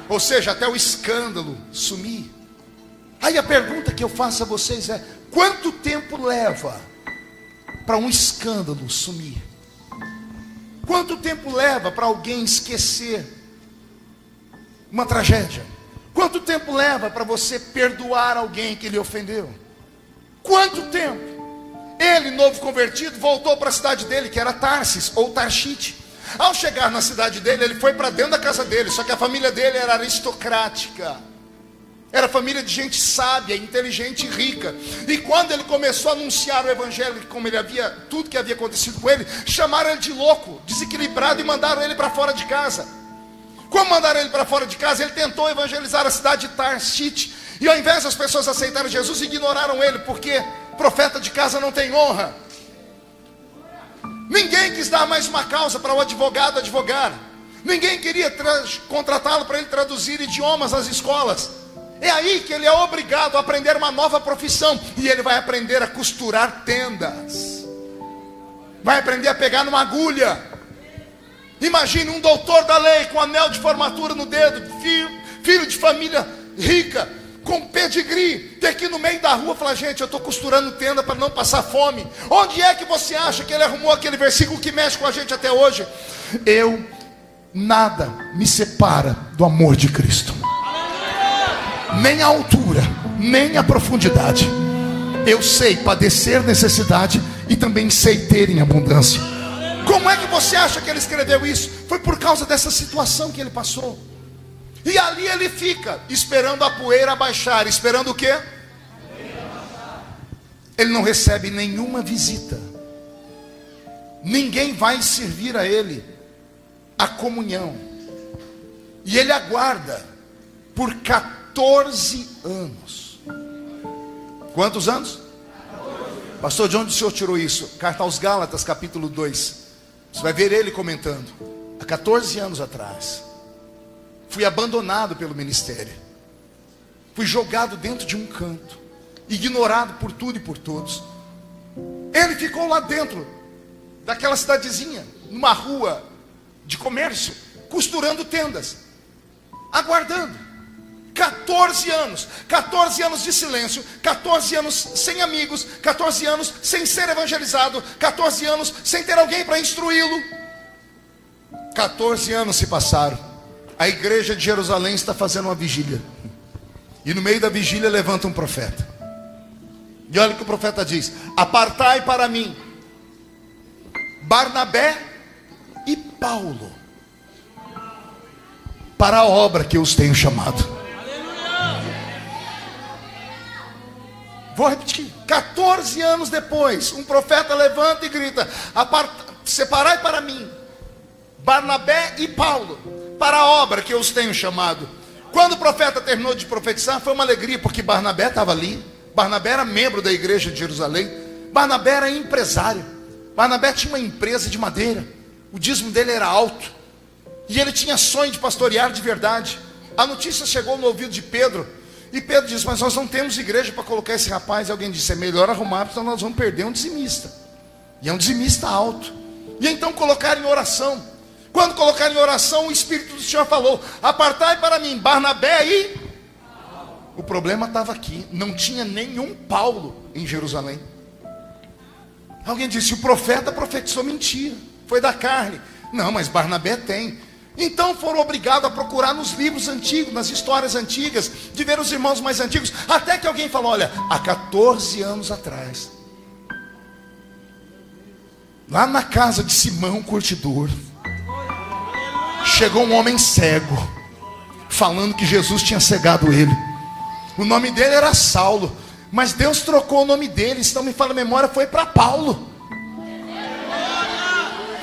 Ou seja, até o escândalo sumir. Aí a pergunta que eu faço a vocês é: quanto tempo leva para um escândalo sumir? Quanto tempo leva para alguém esquecer uma tragédia? Quanto tempo leva para você perdoar alguém que lhe ofendeu? Quanto tempo? Ele, novo convertido, voltou para a cidade dele, que era Tarsis ou Tarshite. Ao chegar na cidade dele, ele foi para dentro da casa dele. Só que a família dele era aristocrática. Era família de gente sábia, inteligente e rica. E quando ele começou a anunciar o evangelho, como tudo que havia acontecido com ele, chamaram ele de louco, desequilibrado, e mandaram ele para fora de casa. Como mandaram ele para fora de casa, ele tentou evangelizar a cidade de Tarshite. E ao invés das pessoas aceitarem Jesus, ignoraram ele, porque profeta de casa não tem honra. Ninguém quis dar mais uma causa para o advogado advogar. Ninguém queria contratá-lo para ele traduzir idiomas nas escolas. É aí que ele é obrigado a aprender uma nova profissão. E ele vai aprender a costurar tendas. Vai aprender a pegar numa agulha. Imagine um doutor da lei com anel de formatura no dedo, filho de família rica, com pedigree, ter que ir no meio da rua falar: gente, eu estou costurando tenda para não passar fome. Onde é que você acha que ele arrumou aquele versículo que mexe com a gente até hoje? Nada me separa do amor de Cristo. Nem a altura, nem a profundidade. Eu sei padecer necessidade e também sei ter em abundância. Como é que você acha que ele escreveu isso? Foi por causa dessa situação que ele passou. E ali ele fica, esperando a poeira abaixar. Esperando o quê? Ele não recebe nenhuma visita. ninguém vai servir a ele a comunhão. E ele aguarda por 14 anos. Quantos anos? Pastor, de onde o senhor tirou isso? Carta aos Gálatas, capítulo 2. Você vai ver ele comentando. Há 14 anos atrás, fui abandonado pelo ministério. Fui jogado dentro de um canto, ignorado por tudo e por todos. Ele ficou lá dentro daquela cidadezinha, numa rua de comércio, costurando tendas, aguardando. 14 anos de silêncio, 14 anos sem amigos, 14 anos sem ser evangelizado, 14 anos sem ter alguém para instruí-lo. 14 anos se passaram. A igreja de Jerusalém está fazendo uma vigília, e no meio da vigília levanta um profeta. E olha o que o profeta diz: apartai para mim Barnabé e Paulo para a obra que eu os tenho chamado. Vou repetir. 14 anos depois, um profeta levanta e grita: separai para mim Barnabé e Paulo para a obra que eu os tenho chamado. Quando o profeta terminou de profetizar, foi uma alegria, porque Barnabé estava ali. Barnabé era membro da igreja de Jerusalém. Barnabé era empresário. Barnabé tinha uma empresa de madeira. O dízimo dele era alto, e ele tinha sonho de pastorear de verdade. A notícia chegou no ouvido de Pedro, e Pedro disse: mas nós não temos igreja para colocar esse rapaz. E alguém disse: é melhor arrumar, porque nós vamos perder um dizimista. E é um dizimista alto. E então colocaram em oração. Quando colocaram em oração, o Espírito do Senhor falou: apartai para mim Barnabé e... O problema estava aqui, não tinha nenhum Paulo em Jerusalém. Alguém disse: o profeta profetizou mentira, foi da carne. Não, mas Barnabé tem. Então foram obrigados a procurar nos livros antigos, nas histórias antigas, de ver os irmãos mais antigos, até que alguém falou: olha, há 14 anos atrás, lá na casa de Simão Curtidor, chegou um homem cego, falando que Jesus tinha cegado ele. O nome dele era Saulo, mas Deus trocou o nome dele, se não me falha a memória, foi para Paulo.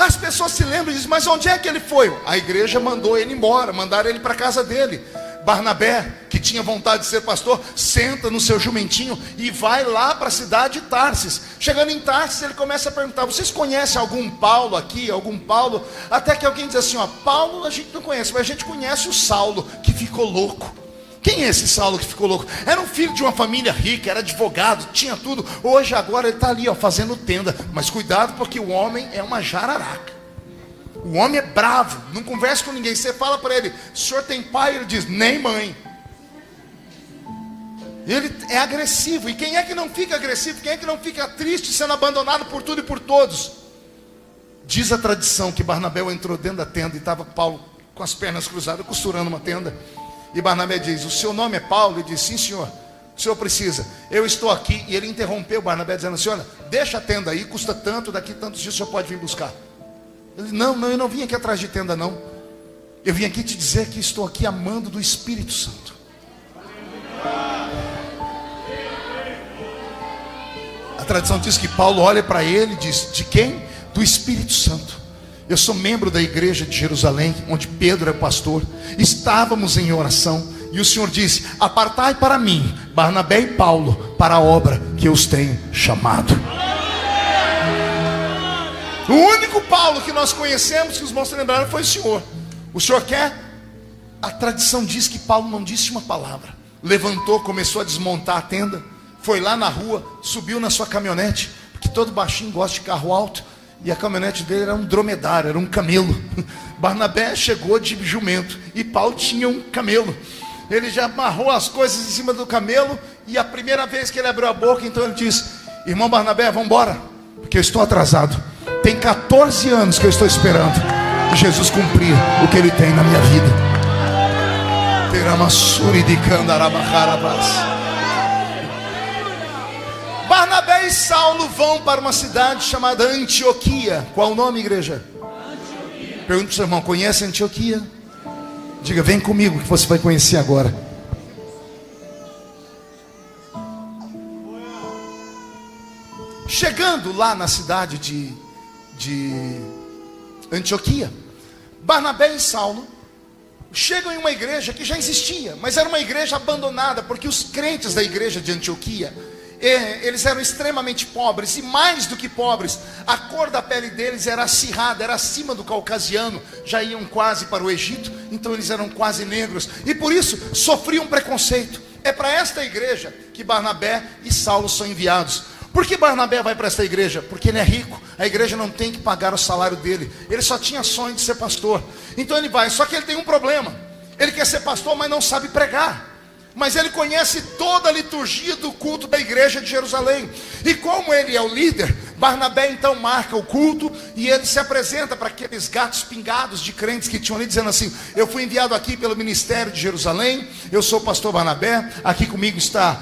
As pessoas se lembram e dizem: mas onde é que ele foi? A igreja mandou ele embora, mandaram ele para a casa dele. Barnabé, que tinha vontade de ser pastor, senta no seu jumentinho e vai lá para a cidade de Tarsis. Chegando em Tarsis, ele começa a perguntar: vocês conhecem algum Paulo aqui? Algum Paulo? Até que alguém diz assim: ó, Paulo a gente não conhece, mas a gente conhece o Saulo, que ficou louco. Quem é esse Saulo que ficou louco? Era um filho de uma família rica, era advogado, tinha tudo. Hoje, agora, ele está ali, ó, fazendo tenda. Mas cuidado, porque o homem é uma jararaca. O homem é bravo, não conversa com ninguém. Você fala para ele: o senhor tem pai? Ele diz: nem mãe. Ele é agressivo. E quem é que não fica agressivo? Quem é que não fica triste sendo abandonado por tudo e por todos? Diz a tradição que Barnabé entrou dentro da tenda e estava Paulo com as pernas cruzadas, costurando uma tenda. E Barnabé diz: o seu nome é Paulo? Ele diz: sim, senhor. O senhor precisa, eu estou aqui. E ele interrompeu Barnabé dizendo assim: olha, deixa a tenda aí, custa tanto, daqui tantos dias o senhor pode vir buscar. Ele: não, eu não vim aqui atrás de tenda, não. Eu vim aqui te dizer que estou aqui amando do Espírito Santo. A tradição diz que Paulo olha para ele e diz: de quem? Do Espírito Santo. Eu sou membro da igreja de Jerusalém, onde Pedro é pastor. Estávamos em oração, e o Senhor disse: apartai para mim Barnabé e Paulo para a obra que eu os tenho chamado. O único Paulo que nós conhecemos, que os irmãos se lembraram, foi o Senhor. O Senhor quer? A tradição diz que Paulo não disse uma palavra. Levantou, começou a desmontar a tenda, foi lá na rua, subiu na sua caminhonete, porque todo baixinho gosta de carro alto. E a caminhonete dele era um dromedário, era um camelo. Barnabé chegou de jumento e Paulo tinha um camelo. Ele já amarrou as coisas em cima do camelo. E a primeira vez que ele abriu a boca, então ele disse: irmão Barnabé, vamos embora, porque eu estou atrasado. Tem 14 anos que eu estou esperando Jesus cumprir o que ele tem na minha vida. Teramassuri de Candarabacarabás. Barnabé e Saulo vão para uma cidade chamada Antioquia. Qual o nome, igreja? Antioquia. Pergunta para o seu irmão: conhece Antioquia? Diga: vem comigo que você vai conhecer agora. Chegando lá na cidade de Antioquia. Barnabé e Saulo chegam em uma igreja que já existia, mas era uma igreja abandonada, porque os crentes da igreja de Antioquia, eles eram extremamente pobres, e mais do que pobres, a cor da pele deles era acirrada, era acima do caucasiano, já iam quase para o Egito, então eles eram quase negros, e por isso sofriam preconceito. É para esta igreja que Barnabé e Saulo são enviados. Por que Barnabé vai para esta igreja? Porque ele é rico, a igreja não tem que pagar o salário dele, ele só tinha sonho de ser pastor, então ele vai, só que ele tem um problema, ele quer ser pastor, mas não sabe pregar. Mas ele conhece toda a liturgia do culto da igreja de Jerusalém. E como ele é o líder, Barnabé então marca o culto, e ele se apresenta para aqueles gatos pingados de crentes que tinham ali, dizendo assim: eu fui enviado aqui pelo ministério de Jerusalém, eu sou o pastor Barnabé, aqui comigo está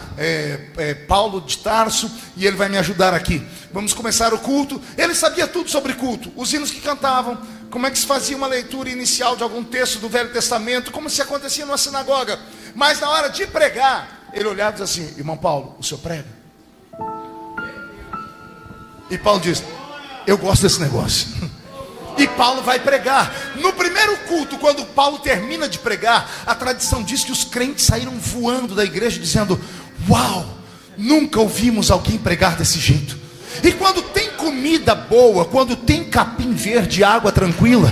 Paulo de Tarso, e ele vai me ajudar aqui. Vamos começar o culto. Ele sabia tudo sobre culto, os hinos que cantavam, como é que se fazia uma leitura inicial de algum texto do Velho Testamento, como se acontecia numa sinagoga. Mas na hora de pregar, ele olhava e dizia assim: irmão Paulo, o senhor prega? E Paulo diz: eu gosto desse negócio. E Paulo vai pregar. No primeiro culto, quando Paulo termina de pregar, a tradição diz que os crentes saíram voando da igreja dizendo: uau, nunca ouvimos alguém pregar desse jeito. E quando tem comida boa, quando tem capim verde, água tranquila,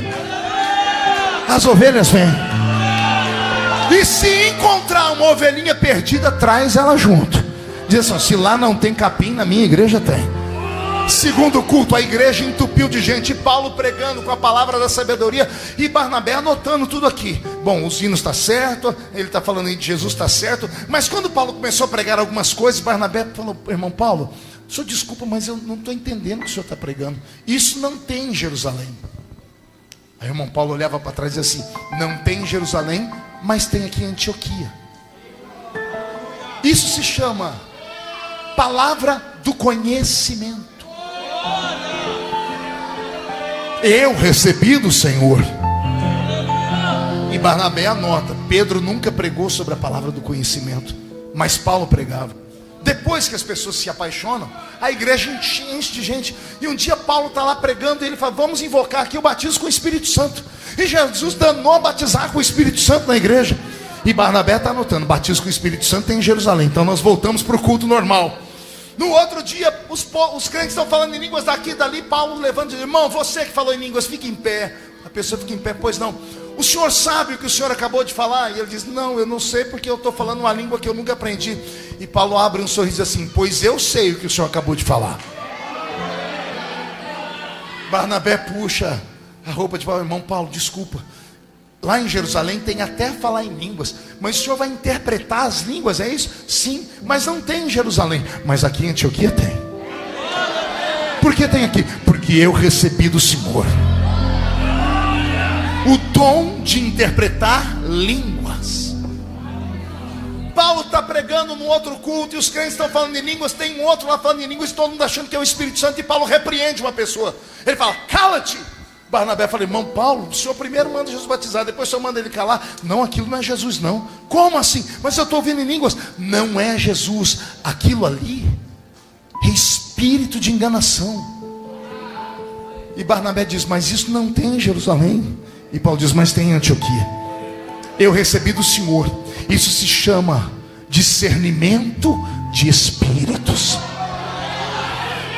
as ovelhas vêm. E se encontrar uma ovelhinha perdida, traz ela junto. Diz assim: se lá não tem capim, na minha igreja tem. Segundo culto, a igreja entupiu de gente, Paulo pregando com a palavra da sabedoria, e Barnabé anotando tudo aqui. Bom, os hinos está certo, ele está falando aí de Jesus, está certo. Mas quando Paulo começou a pregar algumas coisas, Barnabé falou: irmão Paulo, o senhor desculpa, mas eu não estou entendendo o que o senhor está pregando. Isso não tem em Jerusalém. Aí o irmão Paulo olhava para trás e dizia assim: não tem em Jerusalém, mas tem aqui em Antioquia. Isso se chama palavra do conhecimento. Eu recebi do Senhor. E Barnabé anota: Pedro nunca pregou sobre a palavra do conhecimento, mas Paulo pregava. Depois que as pessoas se apaixonam, a igreja enche de gente. E um dia Paulo está lá pregando, e ele fala: vamos invocar aqui o batismo com o Espírito Santo. E Jesus danou a batizar com o Espírito Santo na igreja. E Barnabé está anotando: batismo com o Espírito Santo tem em Jerusalém. Então nós voltamos para o culto normal. No outro dia, os crentes estão falando em línguas daqui e dali. Paulo levanta e diz: irmão, você que falou em línguas, fique em pé. A pessoa fica em pé: pois não, o senhor sabe o que o senhor acabou de falar? E ele diz: não, eu não sei, porque eu estou falando uma língua que eu nunca aprendi. E Paulo abre um sorriso assim: pois eu sei o que o senhor acabou de falar. Barnabé puxa a roupa de Paulo: irmão Paulo, desculpa, lá em Jerusalém tem até falar em línguas, mas o senhor vai interpretar as línguas, é isso? Sim, mas não tem em Jerusalém. Mas aqui em Antioquia tem. Por que tem aqui? Porque eu recebi do Senhor o dom de interpretar línguas. Paulo está pregando no outro culto, e os crentes estão falando em línguas. Tem um outro lá falando em línguas, e todo mundo achando que é o Espírito Santo. E Paulo repreende uma pessoa. Ele fala: cala-te. Barnabé fala: irmão Paulo, o senhor primeiro manda Jesus batizar, depois o senhor manda ele calar. Não, aquilo não é Jesus não. Como assim? Mas eu estou ouvindo em línguas. Não é Jesus, aquilo ali é espírito de enganação. E Barnabé diz: mas isso não tem em Jerusalém. E Paulo diz: mas tem em Antioquia. Eu recebi do Senhor. Isso se chama discernimento de espíritos.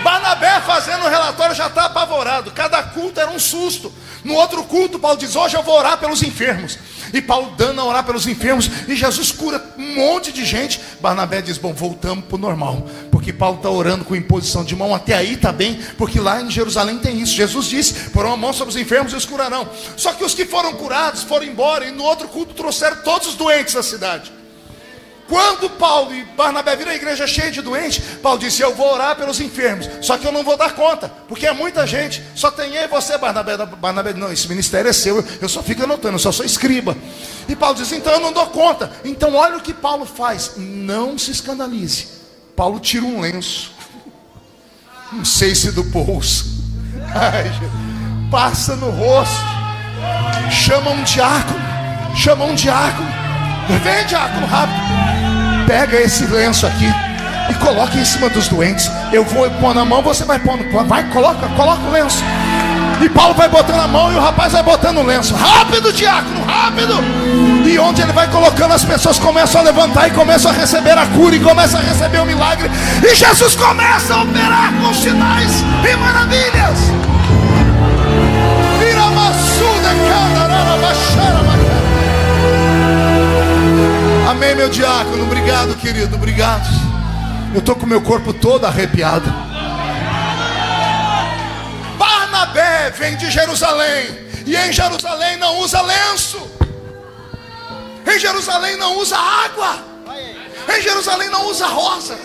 Barnabé fazendo o relatório já está apavorado. Cada culto era um susto. No outro culto Paulo diz: hoje eu vou orar pelos enfermos. E Paulo dando a orar pelos enfermos, e Jesus cura um monte de gente. Barnabé diz: bom, voltamos para o normal, porque Paulo está orando com imposição de mão. Até aí está bem, porque lá em Jerusalém tem isso. Jesus disse: porão a mão sobre os enfermos e os curarão. Só que os que foram curados foram embora, e no outro culto trouxeram todos os doentes da cidade. Quando Paulo e Barnabé viram a igreja cheia de doentes, Paulo disse: eu vou orar pelos enfermos, só que eu não vou dar conta, porque é muita gente, só tem eu e você. Barnabé: não, esse ministério é seu, eu só fico anotando, eu só sou escriba. E Paulo diz: então eu não dou conta. Então olha o que Paulo faz, não se escandalize. Paulo tira um lenço, não sei se do bolso, passa no rosto, chama um diácono, vem diácono, rápido, pega esse lenço aqui e coloca em cima dos doentes. Eu vou pôr na mão, você vai pôr no plano. Vai, coloca o lenço. E Paulo vai botando a mão e o rapaz vai botando o lenço. Rápido, diácono, rápido. E onde ele vai colocando, as pessoas começam a levantar e começam a receber a cura e começam a receber o milagre. E Jesus começa a operar com sinais e maravilhas. Amém, meu diácono. Obrigado, querido, obrigado. Eu estou com o meu corpo todo arrepiado. Barnabé vem de Jerusalém, e em Jerusalém não usa lenço, em Jerusalém não usa água, em Jerusalém não usa rosa,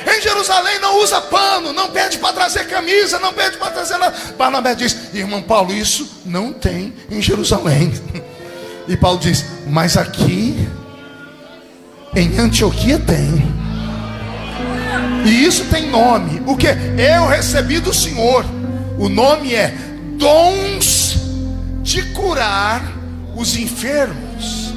em Jerusalém não usa pano, não pede para trazer camisa, não pede para trazer nada. Barnabé diz: irmão Paulo, isso não tem em Jerusalém. E Paulo diz: mas aqui em Antioquia tem. E isso tem nome. O que? Eu recebi do Senhor. O nome é dons de curar os enfermos.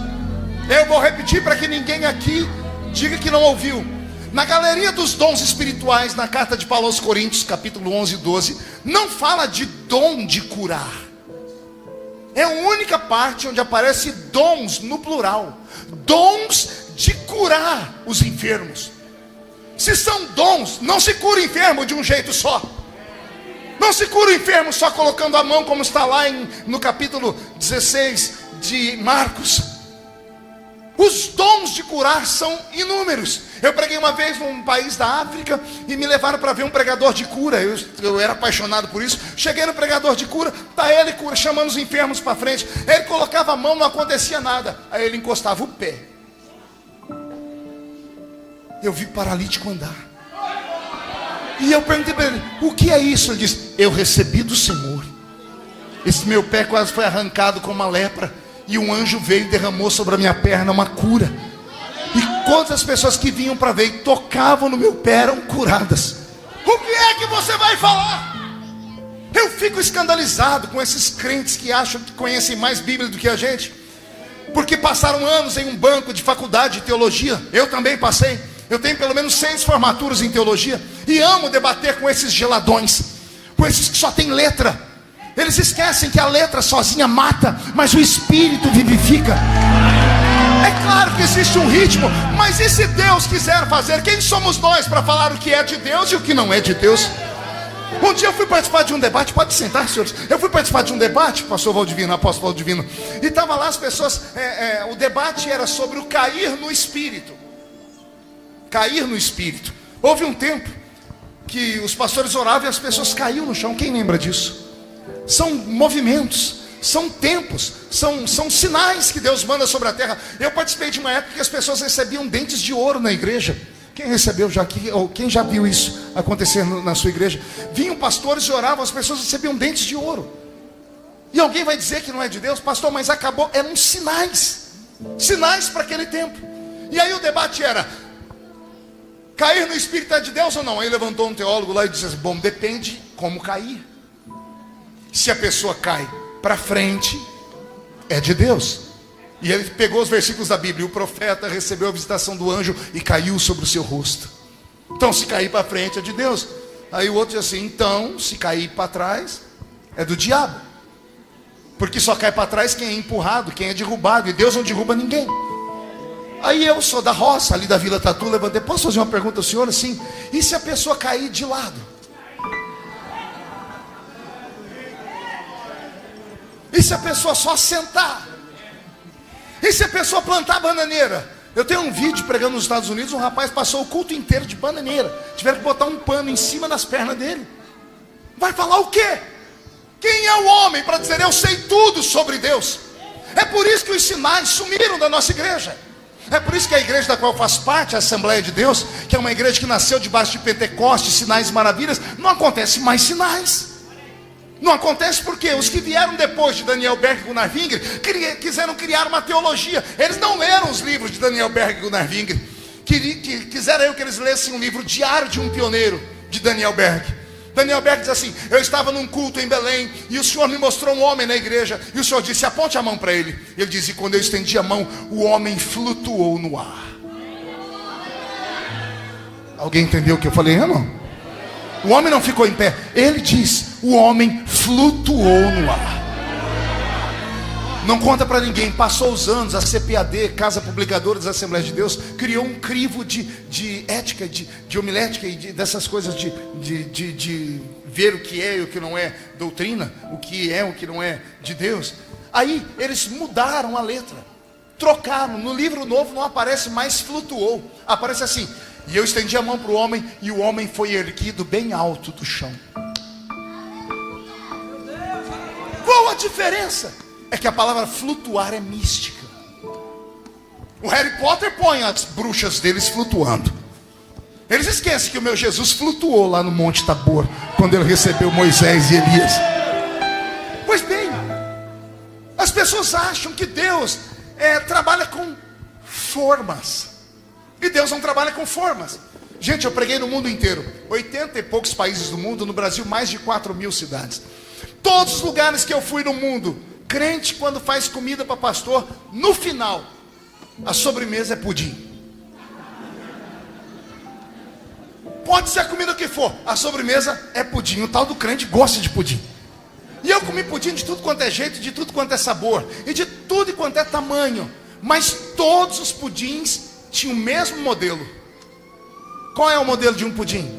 Eu vou repetir para que ninguém aqui diga que não ouviu. Na galeria dos dons espirituais, na carta de Paulo aos Coríntios, capítulo 11 e 12, não fala de dom de curar. É a única parte onde aparece dons no plural. Dons de curar os enfermos. Se são dons, não se cura o enfermo de um jeito só. Não se cura o enfermo só colocando a mão, como está lá no capítulo 16 de Marcos. Os dons de curar são inúmeros. Eu preguei uma vez num país da África e me levaram para ver um pregador de cura. Eu era apaixonado por isso. Cheguei no pregador de cura, tá ele chamando os enfermos para frente. Ele colocava a mão, não acontecia nada. Aí ele encostava o pé. Eu vi o paralítico andar. E eu perguntei para ele: o que é isso? Ele disse: eu recebi do Senhor. Esse meu pé quase foi arrancado com uma lepra, e um anjo veio e derramou sobre a minha perna uma cura. E quantas pessoas que vinham para ver e tocavam no meu pé eram curadas. O que é que você vai falar? Eu fico escandalizado com esses crentes que acham que conhecem mais Bíblia do que a gente, porque passaram anos em um banco de faculdade de teologia. Eu também passei. Eu tenho pelo menos 6 formaturas em teologia. E amo debater com esses geladões, com esses que só tem letra. Eles esquecem que a letra sozinha mata, mas o Espírito vivifica. É claro que existe um ritmo, mas e se Deus quiser fazer? Quem somos nós para falar o que é de Deus e o que não é de Deus? Um dia eu fui participar de um debate. Pode sentar, senhores. Eu fui participar de um debate, pastor Valdivino, apóstolo Valdivino. E estava lá as pessoas, o debate era sobre o cair no Espírito. Cair no Espírito. Houve um tempo que os pastores oravam e as pessoas caíam no chão. Quem lembra disso? São movimentos, são tempos, são sinais que Deus manda sobre a terra. Eu participei de uma época que as pessoas recebiam dentes de ouro na igreja. Quem recebeu já aqui, ou quem já viu isso acontecer na sua igreja? Vinham pastores e oravam, as pessoas recebiam dentes de ouro. E alguém vai dizer que não é de Deus? Pastor, mas acabou. Eram sinais para aquele tempo. E aí o debate era: cair no Espírito é de Deus ou não? Aí levantou um teólogo lá e disse assim: bom, depende como cair. Se a pessoa cai para frente, é de Deus. E ele pegou os versículos da Bíblia: o profeta recebeu a visitação do anjo e caiu sobre o seu rosto. Então, se cair para frente é de Deus. Aí o outro diz assim: então, se cair para trás é do diabo, porque só cai para trás quem é empurrado, quem é derrubado, e Deus não derruba ninguém. Aí eu sou da roça, ali da Vila Tatu, levantei: posso fazer uma pergunta ao senhor assim? E se a pessoa cair de lado? E se a pessoa só sentar? E se a pessoa plantar bananeira? Eu tenho um vídeo pregando nos Estados Unidos. Um rapaz passou o culto inteiro de bananeira. Tiveram que botar um pano em cima das pernas dele. Vai falar o quê? Quem é o homem para dizer eu sei tudo sobre Deus? É por isso que os sinais sumiram da nossa igreja. É por isso que a igreja da qual eu faço parte, a Assembleia de Deus, que é uma igreja que nasceu debaixo de Pentecostes, sinais e maravilhas, não acontece mais sinais. Não acontece porque os que vieram depois de Daniel Berg e Gunnar Wingre quiseram criar uma teologia. Eles não leram os livros de Daniel Berg e Gunnar Wingre. Quiseram que eles lessem um livro Diário de um Pioneiro, de Daniel Berg. Daniel Berg diz assim: eu estava num culto em Belém e o Senhor me mostrou um homem na igreja, e o Senhor disse: aponte a mão para ele. Ele diz: e quando eu estendi a mão, o homem flutuou no ar. Alguém entendeu o que eu falei, irmão? O homem não ficou em pé. Ele diz: o homem flutuou no ar. Não conta para ninguém. Passou os anos, a CPAD, Casa Publicadora das Assembleias de Deus, criou um crivo de ética, de homilética e dessas coisas de ver o que é e o que não é doutrina, o que é o que não é de Deus. Aí eles mudaram a letra, trocaram. No livro novo não aparece mais flutuou, aparece assim: e eu estendi a mão para o homem, e o homem foi erguido bem alto do chão. Qual a diferença? É que a palavra flutuar é mística. O Harry Potter põe as bruxas deles flutuando. Eles esquecem que o meu Jesus flutuou lá no Monte Tabor, quando ele recebeu Moisés e Elias. Pois bem, as pessoas acham que Deus trabalha com formas. E Deus não trabalha com formas. Gente, eu preguei no mundo inteiro, 80 e poucos países do mundo. No Brasil, mais de 4.000 cidades. Todos os lugares que eu fui no mundo, crente, quando faz comida para pastor, no final, a sobremesa é pudim. Pode ser a comida que for, a sobremesa é pudim. O tal do crente gosta de pudim. E eu comi pudim de tudo quanto é jeito, de tudo quanto é sabor, e de tudo quanto é tamanho. Mas todos os pudins tinham o mesmo modelo. Qual é o modelo de um pudim?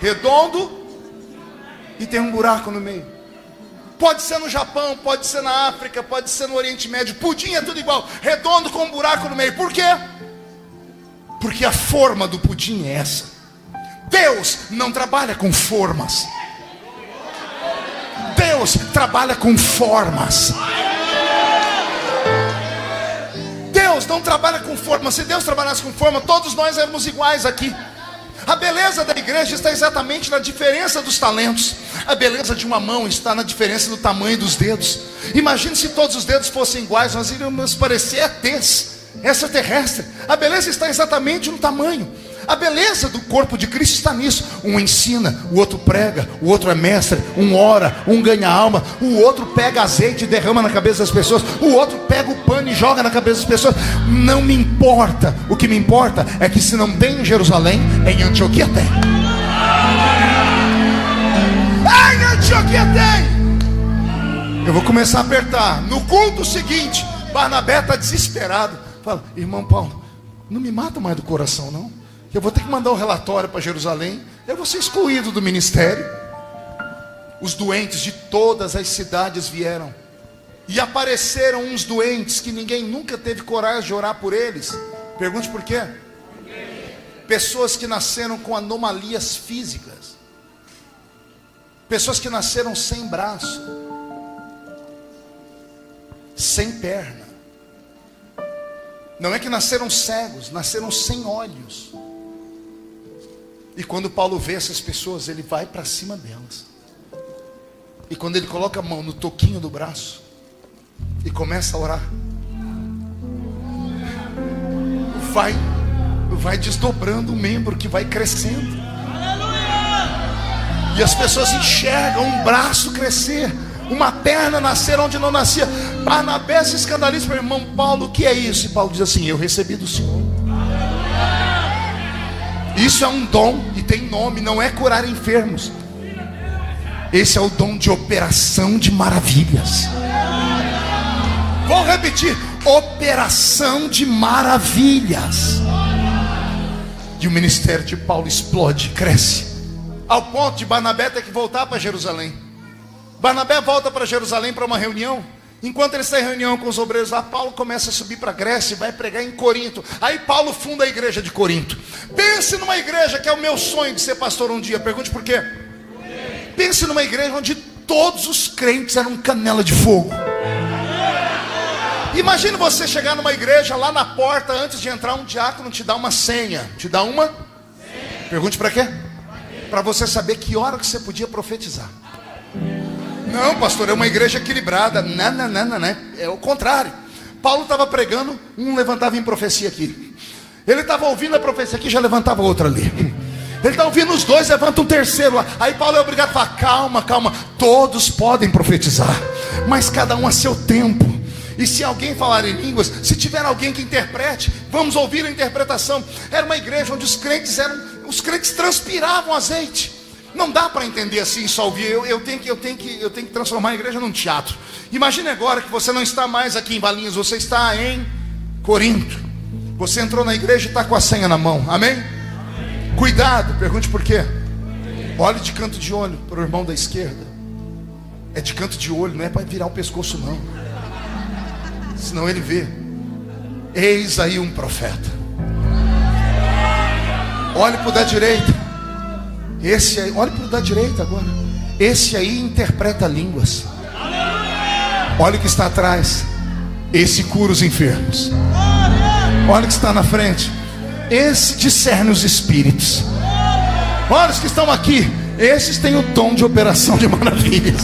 Redondo e tem um buraco no meio. Pode ser no Japão, pode ser na África, pode ser no Oriente Médio. Pudim é tudo igual, redondo com um buraco no meio. Por quê? Porque a forma do pudim é essa. Deus não trabalha com formas. Deus trabalha com formas. Deus não trabalha com forma. Se Deus trabalhasse com forma, todos nós éramos iguais aqui. A beleza da igreja está exatamente na diferença dos talentos. A beleza de uma mão está na diferença do tamanho dos dedos. Imagine se todos os dedos fossem iguais, nós iríamos parecer ETs, extraterrestre. A beleza está exatamente no tamanho. A beleza do corpo de Cristo está nisso. Um ensina, o outro prega, o outro é mestre, um ora, um ganha alma, o outro pega azeite e derrama na cabeça das pessoas, o outro pega o pano e joga na cabeça das pessoas. Não me importa. O que me importa é que se não tem em Jerusalém, em Antioquia tem. Em Antioquia tem. Eu vou começar a apertar. No culto seguinte, Barnabé está desesperado. Fala: irmão Paulo, não me mata mais do coração não. Eu vou ter que mandar um relatório para Jerusalém. Eu vou ser excluído do ministério. Os doentes de todas as cidades vieram. E apareceram uns doentes que ninguém nunca teve coragem de orar por eles. Pergunte por quê? Pessoas que nasceram com anomalias físicas. Pessoas que nasceram sem braço, sem perna. Não é que nasceram cegos, nasceram sem olhos. E quando Paulo vê essas pessoas, ele vai para cima delas. E quando ele coloca a mão no toquinho do braço e começa a orar, vai desdobrando o membro, que vai crescendo. E as pessoas enxergam um braço crescer, uma perna nascer onde não nascia. Barnabé se escandaliza para o irmão Paulo: o que é isso? E Paulo diz assim: eu recebi do Senhor. Isso é um dom e tem nome, não é curar enfermos. Esse é o dom de operação de maravilhas. Vou repetir: operação de maravilhas. E o ministério de Paulo explode, cresce, ao ponto de Barnabé ter que voltar para Jerusalém. Barnabé volta para Jerusalém para uma reunião. Enquanto ele está em reunião com os obreiros lá, Paulo começa a subir para a Grécia e vai pregar em Corinto. Aí Paulo funda a igreja de Corinto. Pense numa igreja que é o meu sonho de ser pastor um dia. Pergunte por quê? Pense numa igreja onde todos os crentes eram canela de fogo. Imagine você chegar numa igreja, lá na porta, antes de entrar, um diácono te dá uma senha. Te dá uma? Pergunte para quê? Para você saber que hora que você podia profetizar. Não, pastor, é uma igreja equilibrada. Não. É o contrário. Paulo estava pregando, um levantava em profecia aqui. Ele estava ouvindo a profecia aqui, já levantava outra ali. Ele está ouvindo os dois, levanta um terceiro lá. Aí Paulo é obrigado a falar: calma. Todos podem profetizar, mas cada um a seu tempo. E se alguém falar em línguas, se tiver alguém que interprete, vamos ouvir a interpretação. Era uma igreja onde os crentes transpiravam azeite. Não dá para entender assim, só ouvir. Eu tenho que transformar a igreja num teatro. Imagine agora que você não está mais aqui em Valinhos, você está em Corinto. Você entrou na igreja e está com a senha na mão, amém? Cuidado, pergunte por quê. Olhe de canto de olho para o irmão da esquerda. É de canto de olho, não é para virar o pescoço não, senão ele vê. Eis aí um profeta. Olhe para o da direita. Esse aí, olhe para o da direita agora. Esse aí interpreta línguas. Olha o que está atrás. Esse cura os enfermos. Olha o que está na frente. Esse discerne os espíritos. Olha os que estão aqui. Esses têm o dom de operação de maravilhas.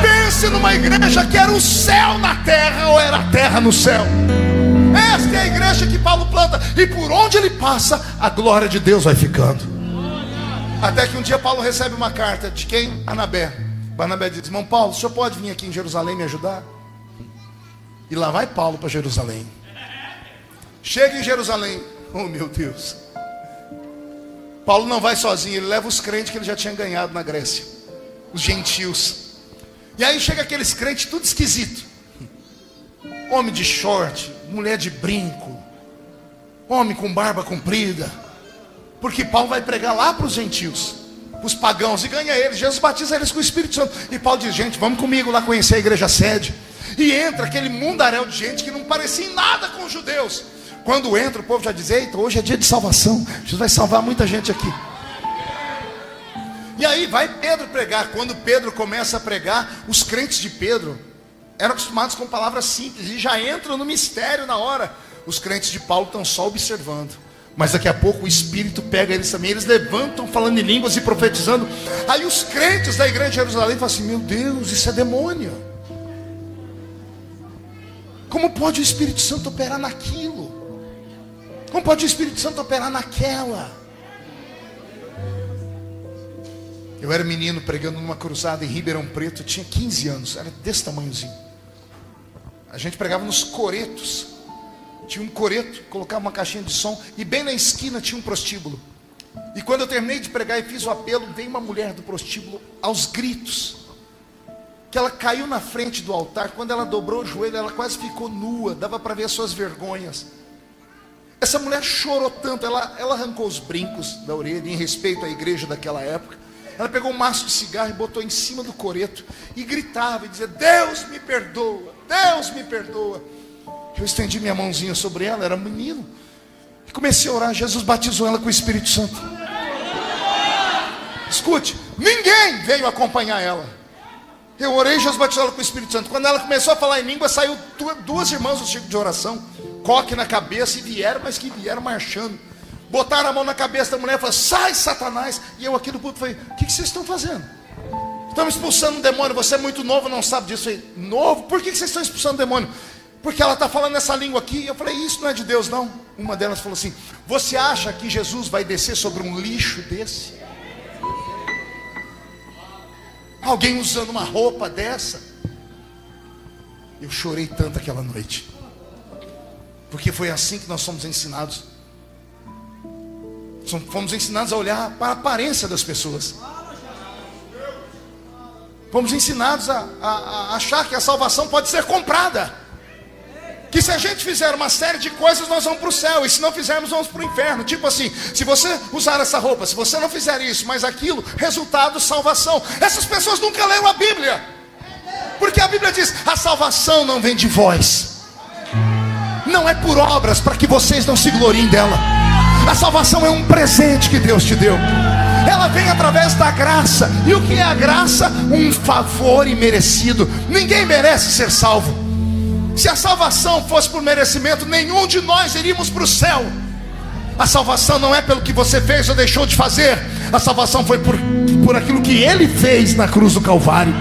Pense numa igreja que era o céu na terra ou era a terra no céu. Esta é a igreja que Paulo planta. E por onde ele passa, a glória de Deus vai ficando. Até que um dia Paulo recebe uma carta de quem? Barnabé. Barnabé diz: irmão Paulo, o senhor pode vir aqui em Jerusalém me ajudar? E lá vai Paulo para Jerusalém. Chega em Jerusalém. Oh meu Deus. Paulo não vai sozinho, ele leva os crentes que ele já tinha ganhado na Grécia, os gentios. E aí chega aqueles crentes tudo esquisito. Homem de short, mulher de brinco, homem com barba comprida. Porque Paulo vai pregar lá para os gentios, para os pagãos, e ganha eles. Jesus batiza eles com o Espírito Santo. E Paulo diz: gente, vamos comigo lá conhecer a igreja sede. E entra aquele mundaréu de gente que não parecia em nada com os judeus. Quando entra, o povo já diz: eita, hoje é dia de salvação, Jesus vai salvar muita gente aqui. E aí vai Pedro pregar. Quando Pedro começa a pregar, os crentes de Pedro eram acostumados com palavras simples e já entram no mistério na hora. Os crentes de Paulo estão só observando, mas daqui a pouco o Espírito pega eles também. Eles levantam falando em línguas e profetizando. Aí os crentes da igreja de Jerusalém falam assim: meu Deus, isso é demônio. Como pode o Espírito Santo operar naquilo? Como pode o Espírito Santo operar naquela? Eu era menino pregando numa cruzada em Ribeirão Preto. Eu tinha 15 anos, era desse tamanhozinho. A gente pregava nos coretos. Tinha um coreto, colocava uma caixinha de som, e bem na esquina tinha um prostíbulo. E quando eu terminei de pregar e fiz o apelo, veio uma mulher do prostíbulo aos gritos, que ela caiu na frente do altar. Quando ela dobrou o joelho, ela quase ficou nua, dava para ver as suas vergonhas. Essa mulher chorou tanto, ela arrancou os brincos da orelha, em respeito à igreja daquela época. Ela pegou um maço de cigarro e botou em cima do coreto, e gritava e dizia: Deus me perdoa, Deus me perdoa. Eu estendi minha mãozinha sobre ela, era um menino, e comecei a orar. Jesus batizou ela com o Espírito Santo. Escute, ninguém veio acompanhar ela. Eu orei, Jesus batizou ela com o Espírito Santo. Quando ela começou a falar em língua, saiu duas irmãs do círculo de oração, coque na cabeça, e vieram, mas que vieram marchando. Botaram a mão na cabeça da mulher e falaram: sai, Satanás. E eu aqui no púlpito falei: o que vocês estão fazendo? Estamos expulsando um demônio. Você é muito novo, não sabe disso. Eu falei: novo? Por que vocês estão expulsando o demônio? Porque ela está falando essa língua aqui. Eu falei: isso não é de Deus não. Uma delas falou assim: você acha que Jesus vai descer sobre um lixo desse? Alguém usando uma roupa dessa? Eu chorei tanto aquela noite, porque foi assim que nós somos ensinados. Fomos ensinados a olhar para a aparência das pessoas. Fomos ensinados a achar que a salvação pode ser comprada, que se a gente fizer uma série de coisas, nós vamos para o céu, e se não fizermos, vamos para o inferno. Tipo assim, se você usar essa roupa, se você não fizer isso, mas aquilo, resultado, salvação. Essas pessoas nunca leram a Bíblia, porque a Bíblia diz: a salvação não vem de vós, não é por obras, para que vocês não se gloriem dela. A salvação é um presente que Deus te deu. Ela vem através da graça. E o que é a graça? Um favor imerecido. Ninguém merece ser salvo. Se a salvação fosse por merecimento, nenhum de nós iríamos para o céu. A salvação não é pelo que você fez ou deixou de fazer. A salvação foi por aquilo que Ele fez na cruz do Calvário.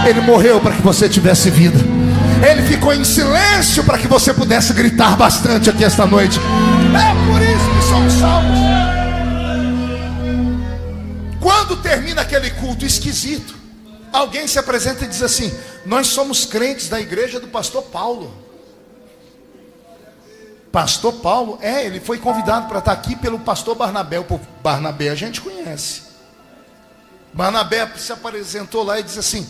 Ele morreu para que você tivesse vida. Ele ficou em silêncio para que você pudesse gritar bastante aqui esta noite. É por isso que somos salvos. Quando termina aquele culto esquisito, alguém se apresenta e diz assim: nós somos crentes da igreja do pastor Paulo. Pastor Paulo? Ele foi convidado para estar aqui pelo pastor Barnabé. O Barnabé a gente conhece. Barnabé se apresentou lá e disse assim: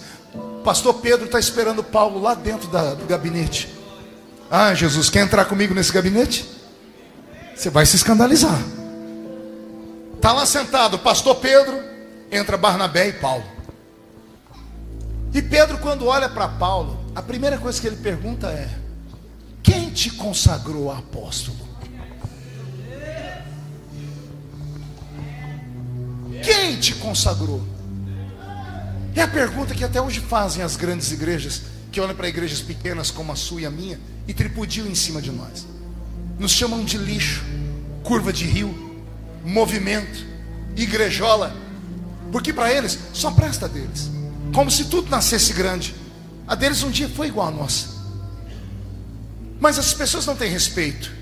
pastor Pedro está esperando Paulo lá dentro do gabinete. Ah, Jesus, quer entrar comigo nesse gabinete? Você vai se escandalizar. Está lá sentado pastor Pedro, entra Barnabé e Paulo. E Pedro, quando olha para Paulo, a primeira coisa que ele pergunta é: quem te consagrou a apóstolo? Quem te consagrou? É a pergunta que até hoje fazem as grandes igrejas, que olham para igrejas pequenas como a sua e a minha e tripudiam em cima de nós. Nos chamam de lixo, curva de rio, movimento, igrejola, porque para eles só presta a deles, como se tudo nascesse grande. A deles um dia foi igual a nossa. Mas essas pessoas não têm respeito.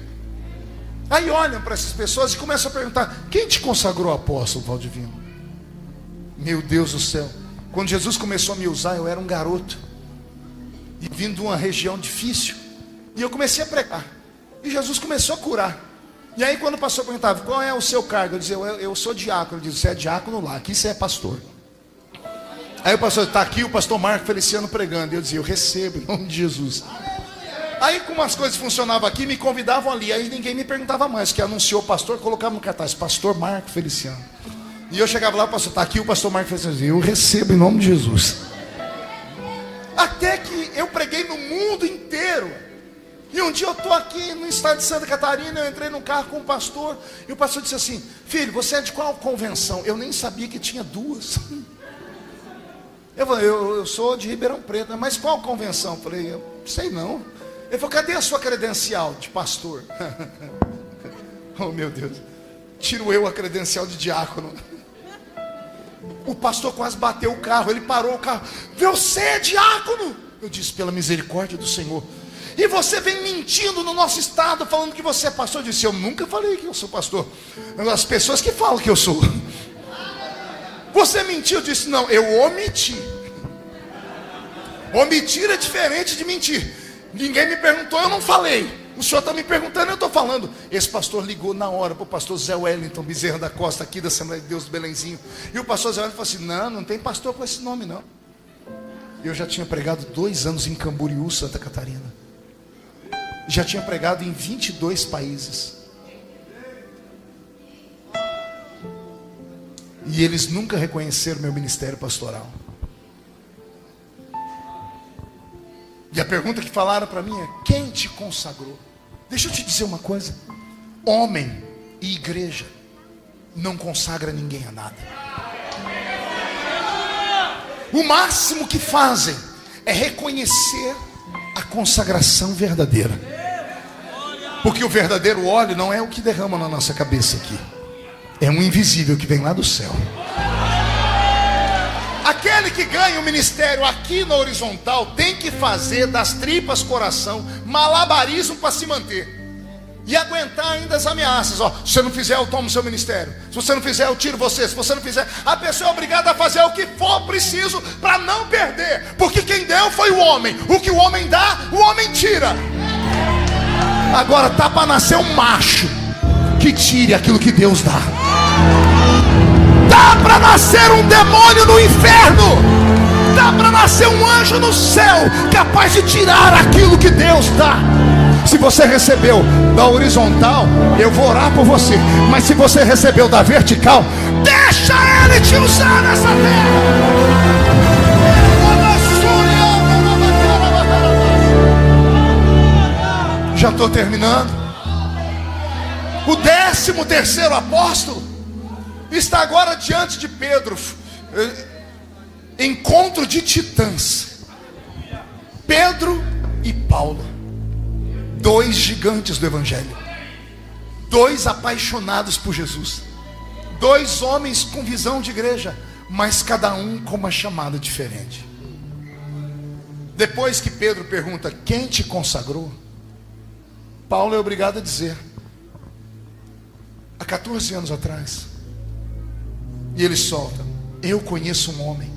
Aí olham para essas pessoas e começam a perguntar: quem te consagrou apóstolo, Valdivino? Meu Deus do céu, quando Jesus começou a me usar, eu era um garoto e vindo de uma região difícil, e eu comecei a pregar, e Jesus começou a curar. E aí quando o pastor perguntava: qual é o seu cargo? Eu dizia: eu sou diácono. Ele dizia: você é diácono lá, aqui você é pastor. Aí o pastor: está aqui o pastor Marco Feliciano pregando. E eu dizia: eu recebo em nome de Jesus. Aí como as coisas funcionavam aqui, me convidavam ali, aí ninguém me perguntava mais, que anunciou o pastor, colocava no cartaz: pastor Marco Feliciano. E eu chegava lá: o pastor, está aqui o pastor Marco Feliciano. Eu recebo em nome de Jesus. Até que eu preguei no mundo inteiro. E um dia eu estou aqui no estado de Santa Catarina, eu entrei num carro com um pastor, e o pastor disse assim: filho, você é de qual convenção? Eu nem sabia que tinha duas. Eu falei: eu sou de Ribeirão Preto. Mas qual convenção? Eu falei: eu sei não. Ele falou: cadê a sua credencial de pastor? Oh meu Deus, tiro eu a credencial de diácono. O pastor quase bateu o carro, ele parou o carro: você é diácono? Eu disse: pela misericórdia do Senhor. E você vem mentindo no nosso estado, falando que você é pastor. Eu disse: eu nunca falei que eu sou pastor. As pessoas que falam que eu sou. Você mentiu? Eu disse: não, eu omiti. Omitir é diferente de mentir. Ninguém me perguntou, eu não falei. O senhor está me perguntando, eu estou falando. Esse pastor ligou na hora para o pastor Zé Wellington Bezerra da Costa, aqui da Assembleia de Deus do Belenzinho. E o pastor Zé Wellington falou assim: não tem pastor com esse nome não. Eu já tinha pregado 2 anos em Camboriú, Santa Catarina. Já tinha pregado em 22 países. E eles nunca reconheceram meu ministério pastoral. E a pergunta que falaram para mim é: quem te consagrou? Deixa eu te dizer uma coisa: homem e igreja não consagra ninguém a nada. O máximo que fazem é reconhecer a consagração verdadeira. Porque o verdadeiro óleo não é o que derrama na nossa cabeça aqui, é um invisível que vem lá do céu. Aquele que ganha o ministério aqui na horizontal tem que fazer das tripas coração malabarismo para se manter e aguentar ainda as ameaças. Ó, se você não fizer, eu tomo o seu ministério. Se você não fizer, eu tiro você. Se você não fizer, a pessoa é obrigada a fazer o que for preciso para não perder, porque quem deu foi o homem. O que o homem dá, o homem tira. Agora tá para nascer um macho que tire aquilo que Deus dá. Dá para nascer um demônio no inferno. Dá para nascer um anjo no céu, capaz de tirar aquilo que Deus dá. Se você recebeu da horizontal, eu vou orar por você. Mas se você recebeu da vertical, deixa Ele te usar nessa terra. Já estou terminando. O 13º apóstolo está agora diante de Pedro. Encontro de titãs. Pedro e Paulo, 2 gigantes do evangelho, 2 apaixonados por Jesus, 2 homens com visão de igreja, mas cada um com uma chamada diferente. Depois que Pedro pergunta: quem te consagrou? Paulo é obrigado a dizer: há 14 anos atrás. E ele solta: eu conheço um homem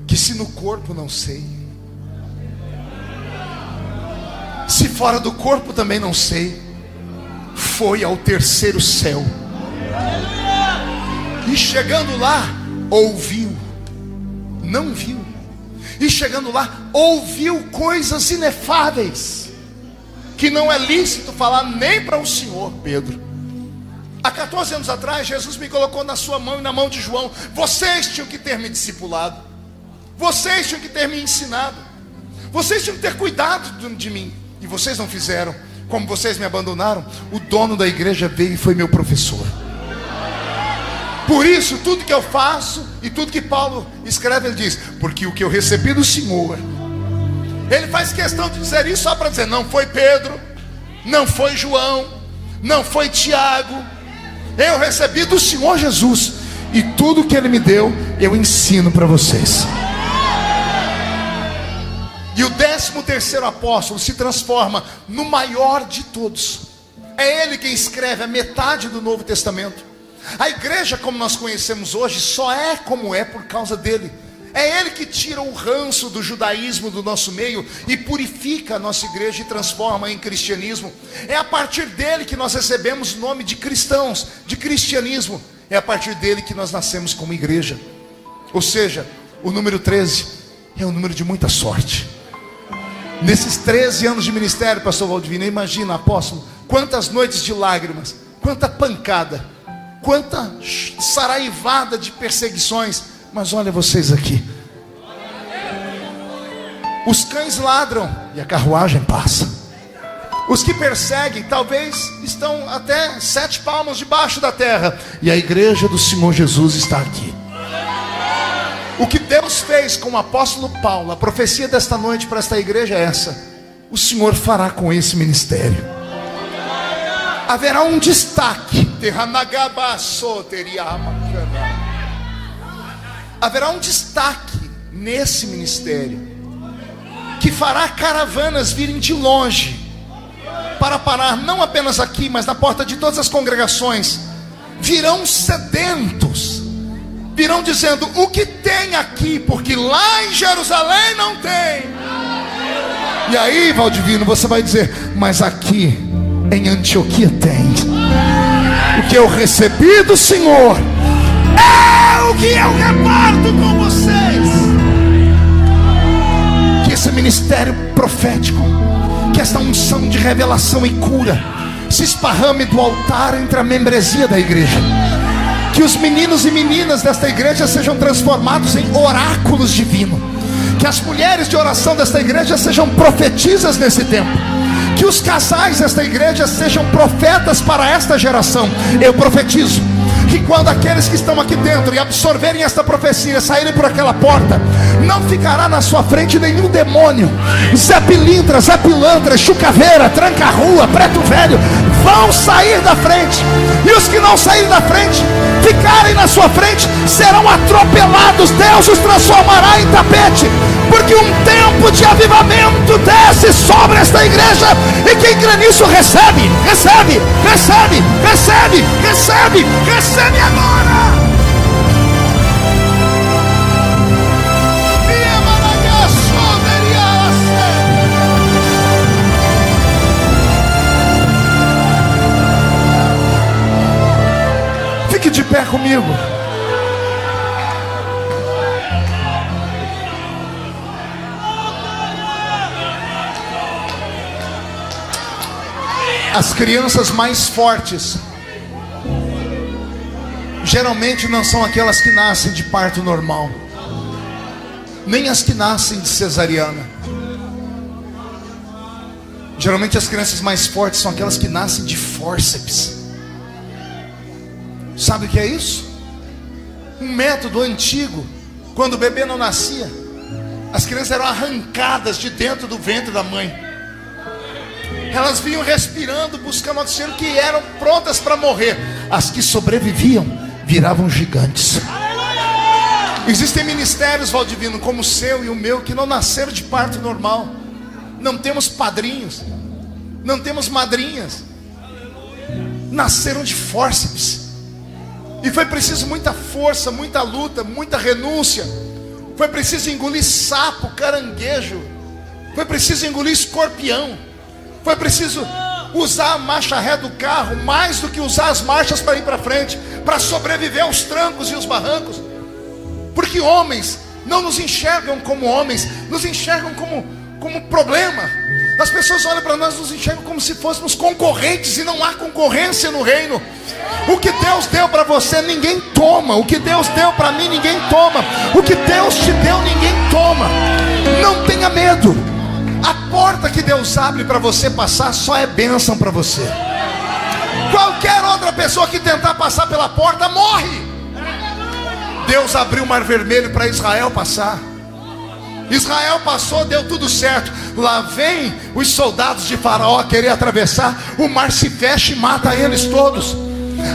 que, se no corpo não sei, se fora do corpo também não sei, foi ao 3º céu. E chegando lá, ouviu, não viu. E chegando lá, ouviu coisas inefáveis, que não é lícito falar nem para o senhor Pedro. Há 14 anos atrás, Jesus me colocou na sua mão e na mão de João. Vocês tinham que ter me discipulado, vocês tinham que ter me ensinado, vocês tinham que ter cuidado de mim, e vocês não fizeram. Como vocês me abandonaram, o dono da igreja veio e foi meu professor. Por isso, tudo que eu faço e tudo que Paulo escreve, ele diz: porque o que eu recebi do Senhor. Ele faz questão de dizer isso só para dizer: não foi Pedro, não foi João, não foi Tiago, eu recebi do Senhor Jesus, e tudo que Ele me deu, eu ensino para vocês. E o 13º apóstolo se transforma no maior de todos. É ele quem escreve a metade do Novo Testamento. A igreja como nós conhecemos hoje só é como é por causa dele. É ele que tira o ranço do judaísmo do nosso meio e purifica a nossa igreja e transforma em cristianismo. É a partir dele que nós recebemos o nome de cristãos, de cristianismo. É a partir dele que nós nascemos como igreja. Ou seja, o número 13 é um número de muita sorte. Nesses 13 anos de ministério, pastor Valdivino, imagina, apóstolo, quantas noites de lágrimas, quanta pancada, quanta saraivada de perseguições. Mas olha vocês aqui, os cães ladram e a carruagem passa. Os que perseguem talvez estão até 7 palmos debaixo da terra, e a igreja do Senhor Jesus está aqui. O que Deus fez com o apóstolo Paulo, a profecia desta noite para esta igreja é essa: o Senhor fará com esse ministério. Haverá um destaque. Haverá um destaque nesse ministério, que fará caravanas virem de longe, para parar não apenas aqui, mas na porta de todas as congregações. Virão sedentos, virão dizendo: o que tem aqui, porque lá em Jerusalém não tem. E aí, Valdivino, você vai dizer: mas aqui em Antioquia tem. O que eu recebi do Senhor é o que eu reparto com vocês. Que esse ministério profético, que essa unção de revelação e cura se esparrame do altar entre a membresia da igreja. Que os meninos e meninas desta igreja sejam transformados em oráculos divinos. Que as mulheres de oração desta igreja sejam profetisas nesse tempo. Que os casais desta igreja sejam profetas para esta geração. Eu profetizo que quando aqueles que estão aqui dentro e absorverem esta profecia saírem por aquela porta, não ficará na sua frente nenhum demônio. Zé Pilintra, Zé Pilantra, Chucaveira, Tranca-Rua, Preto Velho vão sair da frente. E os que não saírem da frente, ficarem na sua frente, serão atropelados. Deus os transformará em tapete, porque um tempo de avivamento desce sobre esta igreja. E quem crê nisso recebe, recebe, recebe, recebe, recebe, recebe agora. Fique de pé comigo. As crianças mais fortes geralmente não são aquelas que nascem de parto normal, nem as que nascem de cesariana. Geralmente as crianças mais fortes são aquelas que nascem de fórceps. Sabe o que é isso? Um método antigo. Quando o bebê não nascia, as crianças eram arrancadas de dentro do ventre da mãe. Elas vinham respirando, buscando oxigênio, que eram prontas para morrer. As que sobreviviam viravam gigantes. Existem ministérios, Valdivino, como o seu e o meu, que não nasceram de parto normal. Não temos padrinhos, não temos madrinhas. Nasceram de fórceps. E foi preciso muita força, muita luta, muita renúncia. Foi preciso engolir sapo, caranguejo. Foi preciso engolir escorpião. Foi preciso usar a marcha ré do carro mais do que usar as marchas para ir para frente, para sobreviver aos trancos e os barrancos. Porque homens não nos enxergam como homens, nos enxergam como problema. As pessoas olham para nós, nos enxergam como se fôssemos concorrentes, e não há concorrência no reino. O que Deus deu para você, ninguém toma. O que Deus deu para mim, ninguém toma. O que Deus te deu, ninguém toma. Não tenha medo. A porta que Deus abre para você passar só é bênção para você. Qualquer outra pessoa que tentar passar pela porta morre. Deus abriu o mar vermelho para Israel passar. Israel passou, deu tudo certo. Lá vem os soldados de Faraó querer atravessar, o mar se fecha e mata eles todos.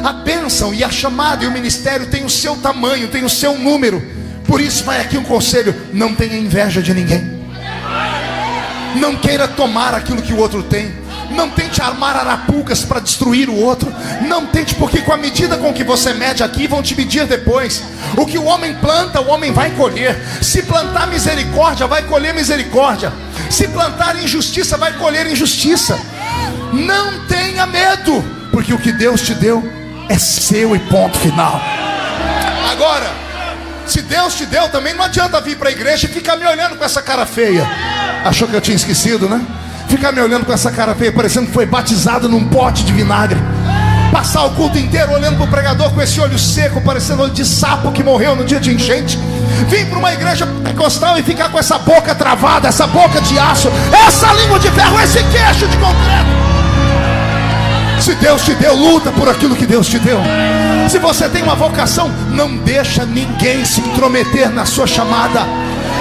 A bênção e a chamada e o ministério tem o seu tamanho, tem o seu número. Por isso vai aqui um conselho: não tenha inveja de ninguém. Não queira tomar aquilo que o outro tem. Não tente armar arapucas para destruir o outro. Não tente, porque com a medida com que você mede aqui, vão te medir depois. O que o homem planta, o homem vai colher. Se plantar misericórdia, vai colher misericórdia. Se plantar injustiça, vai colher injustiça. Não tenha medo, porque o que Deus te deu é seu e ponto final. Agora, se Deus te deu, também não adianta vir para a igreja e ficar me olhando com essa cara feia. Achou que eu tinha esquecido, né? Ficar me olhando com essa cara feia, parecendo que foi batizado num pote de vinagre. Passar o culto inteiro olhando para o pregador com esse olho seco, parecendo olho de sapo que morreu no dia de enchente. Vir para uma igreja pentecostal e ficar com essa boca travada, essa boca de aço, essa língua de ferro, esse queixo de concreto. Se Deus te deu, luta por aquilo que Deus te deu. Se você tem uma vocação, não deixa ninguém se intrometer na sua chamada.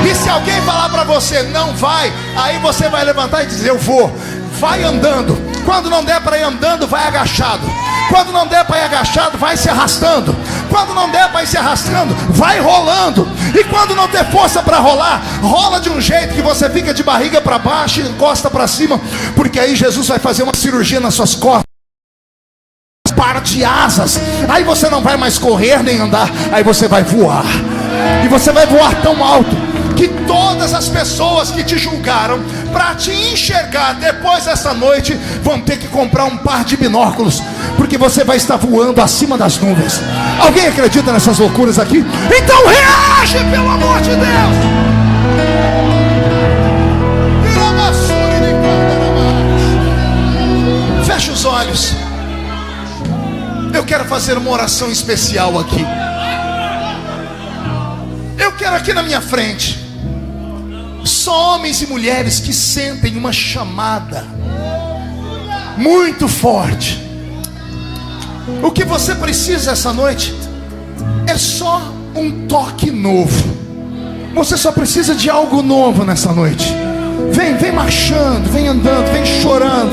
E se alguém falar para você, não vai, aí você vai levantar e dizer, eu vou. Vai andando. Quando não der para ir andando, vai agachado. Quando não der para ir agachado, vai se arrastando. Quando não der para ir se arrastando, vai rolando. E quando não ter força para rolar, rola de um jeito que você fica de barriga para baixo e costa para cima. Porque aí Jesus vai fazer uma cirurgia nas suas costas, par de asas. Aí você não vai mais correr nem andar, aí você vai voar. E você vai voar tão alto que todas as pessoas que te julgaram para te enxergar depois dessa noite vão ter que comprar um par de binóculos, porque você vai estar voando acima das nuvens. Alguém acredita nessas loucuras aqui? Então reage, pelo amor de Deus. Feche os olhos. Eu quero fazer uma oração especial aqui. Eu quero aqui na minha frente só homens e mulheres que sentem uma chamada muito forte. O que você precisa essa noite é só um toque novo. Você só precisa de algo novo nessa noite. Vem marchando, vem andando, vem chorando.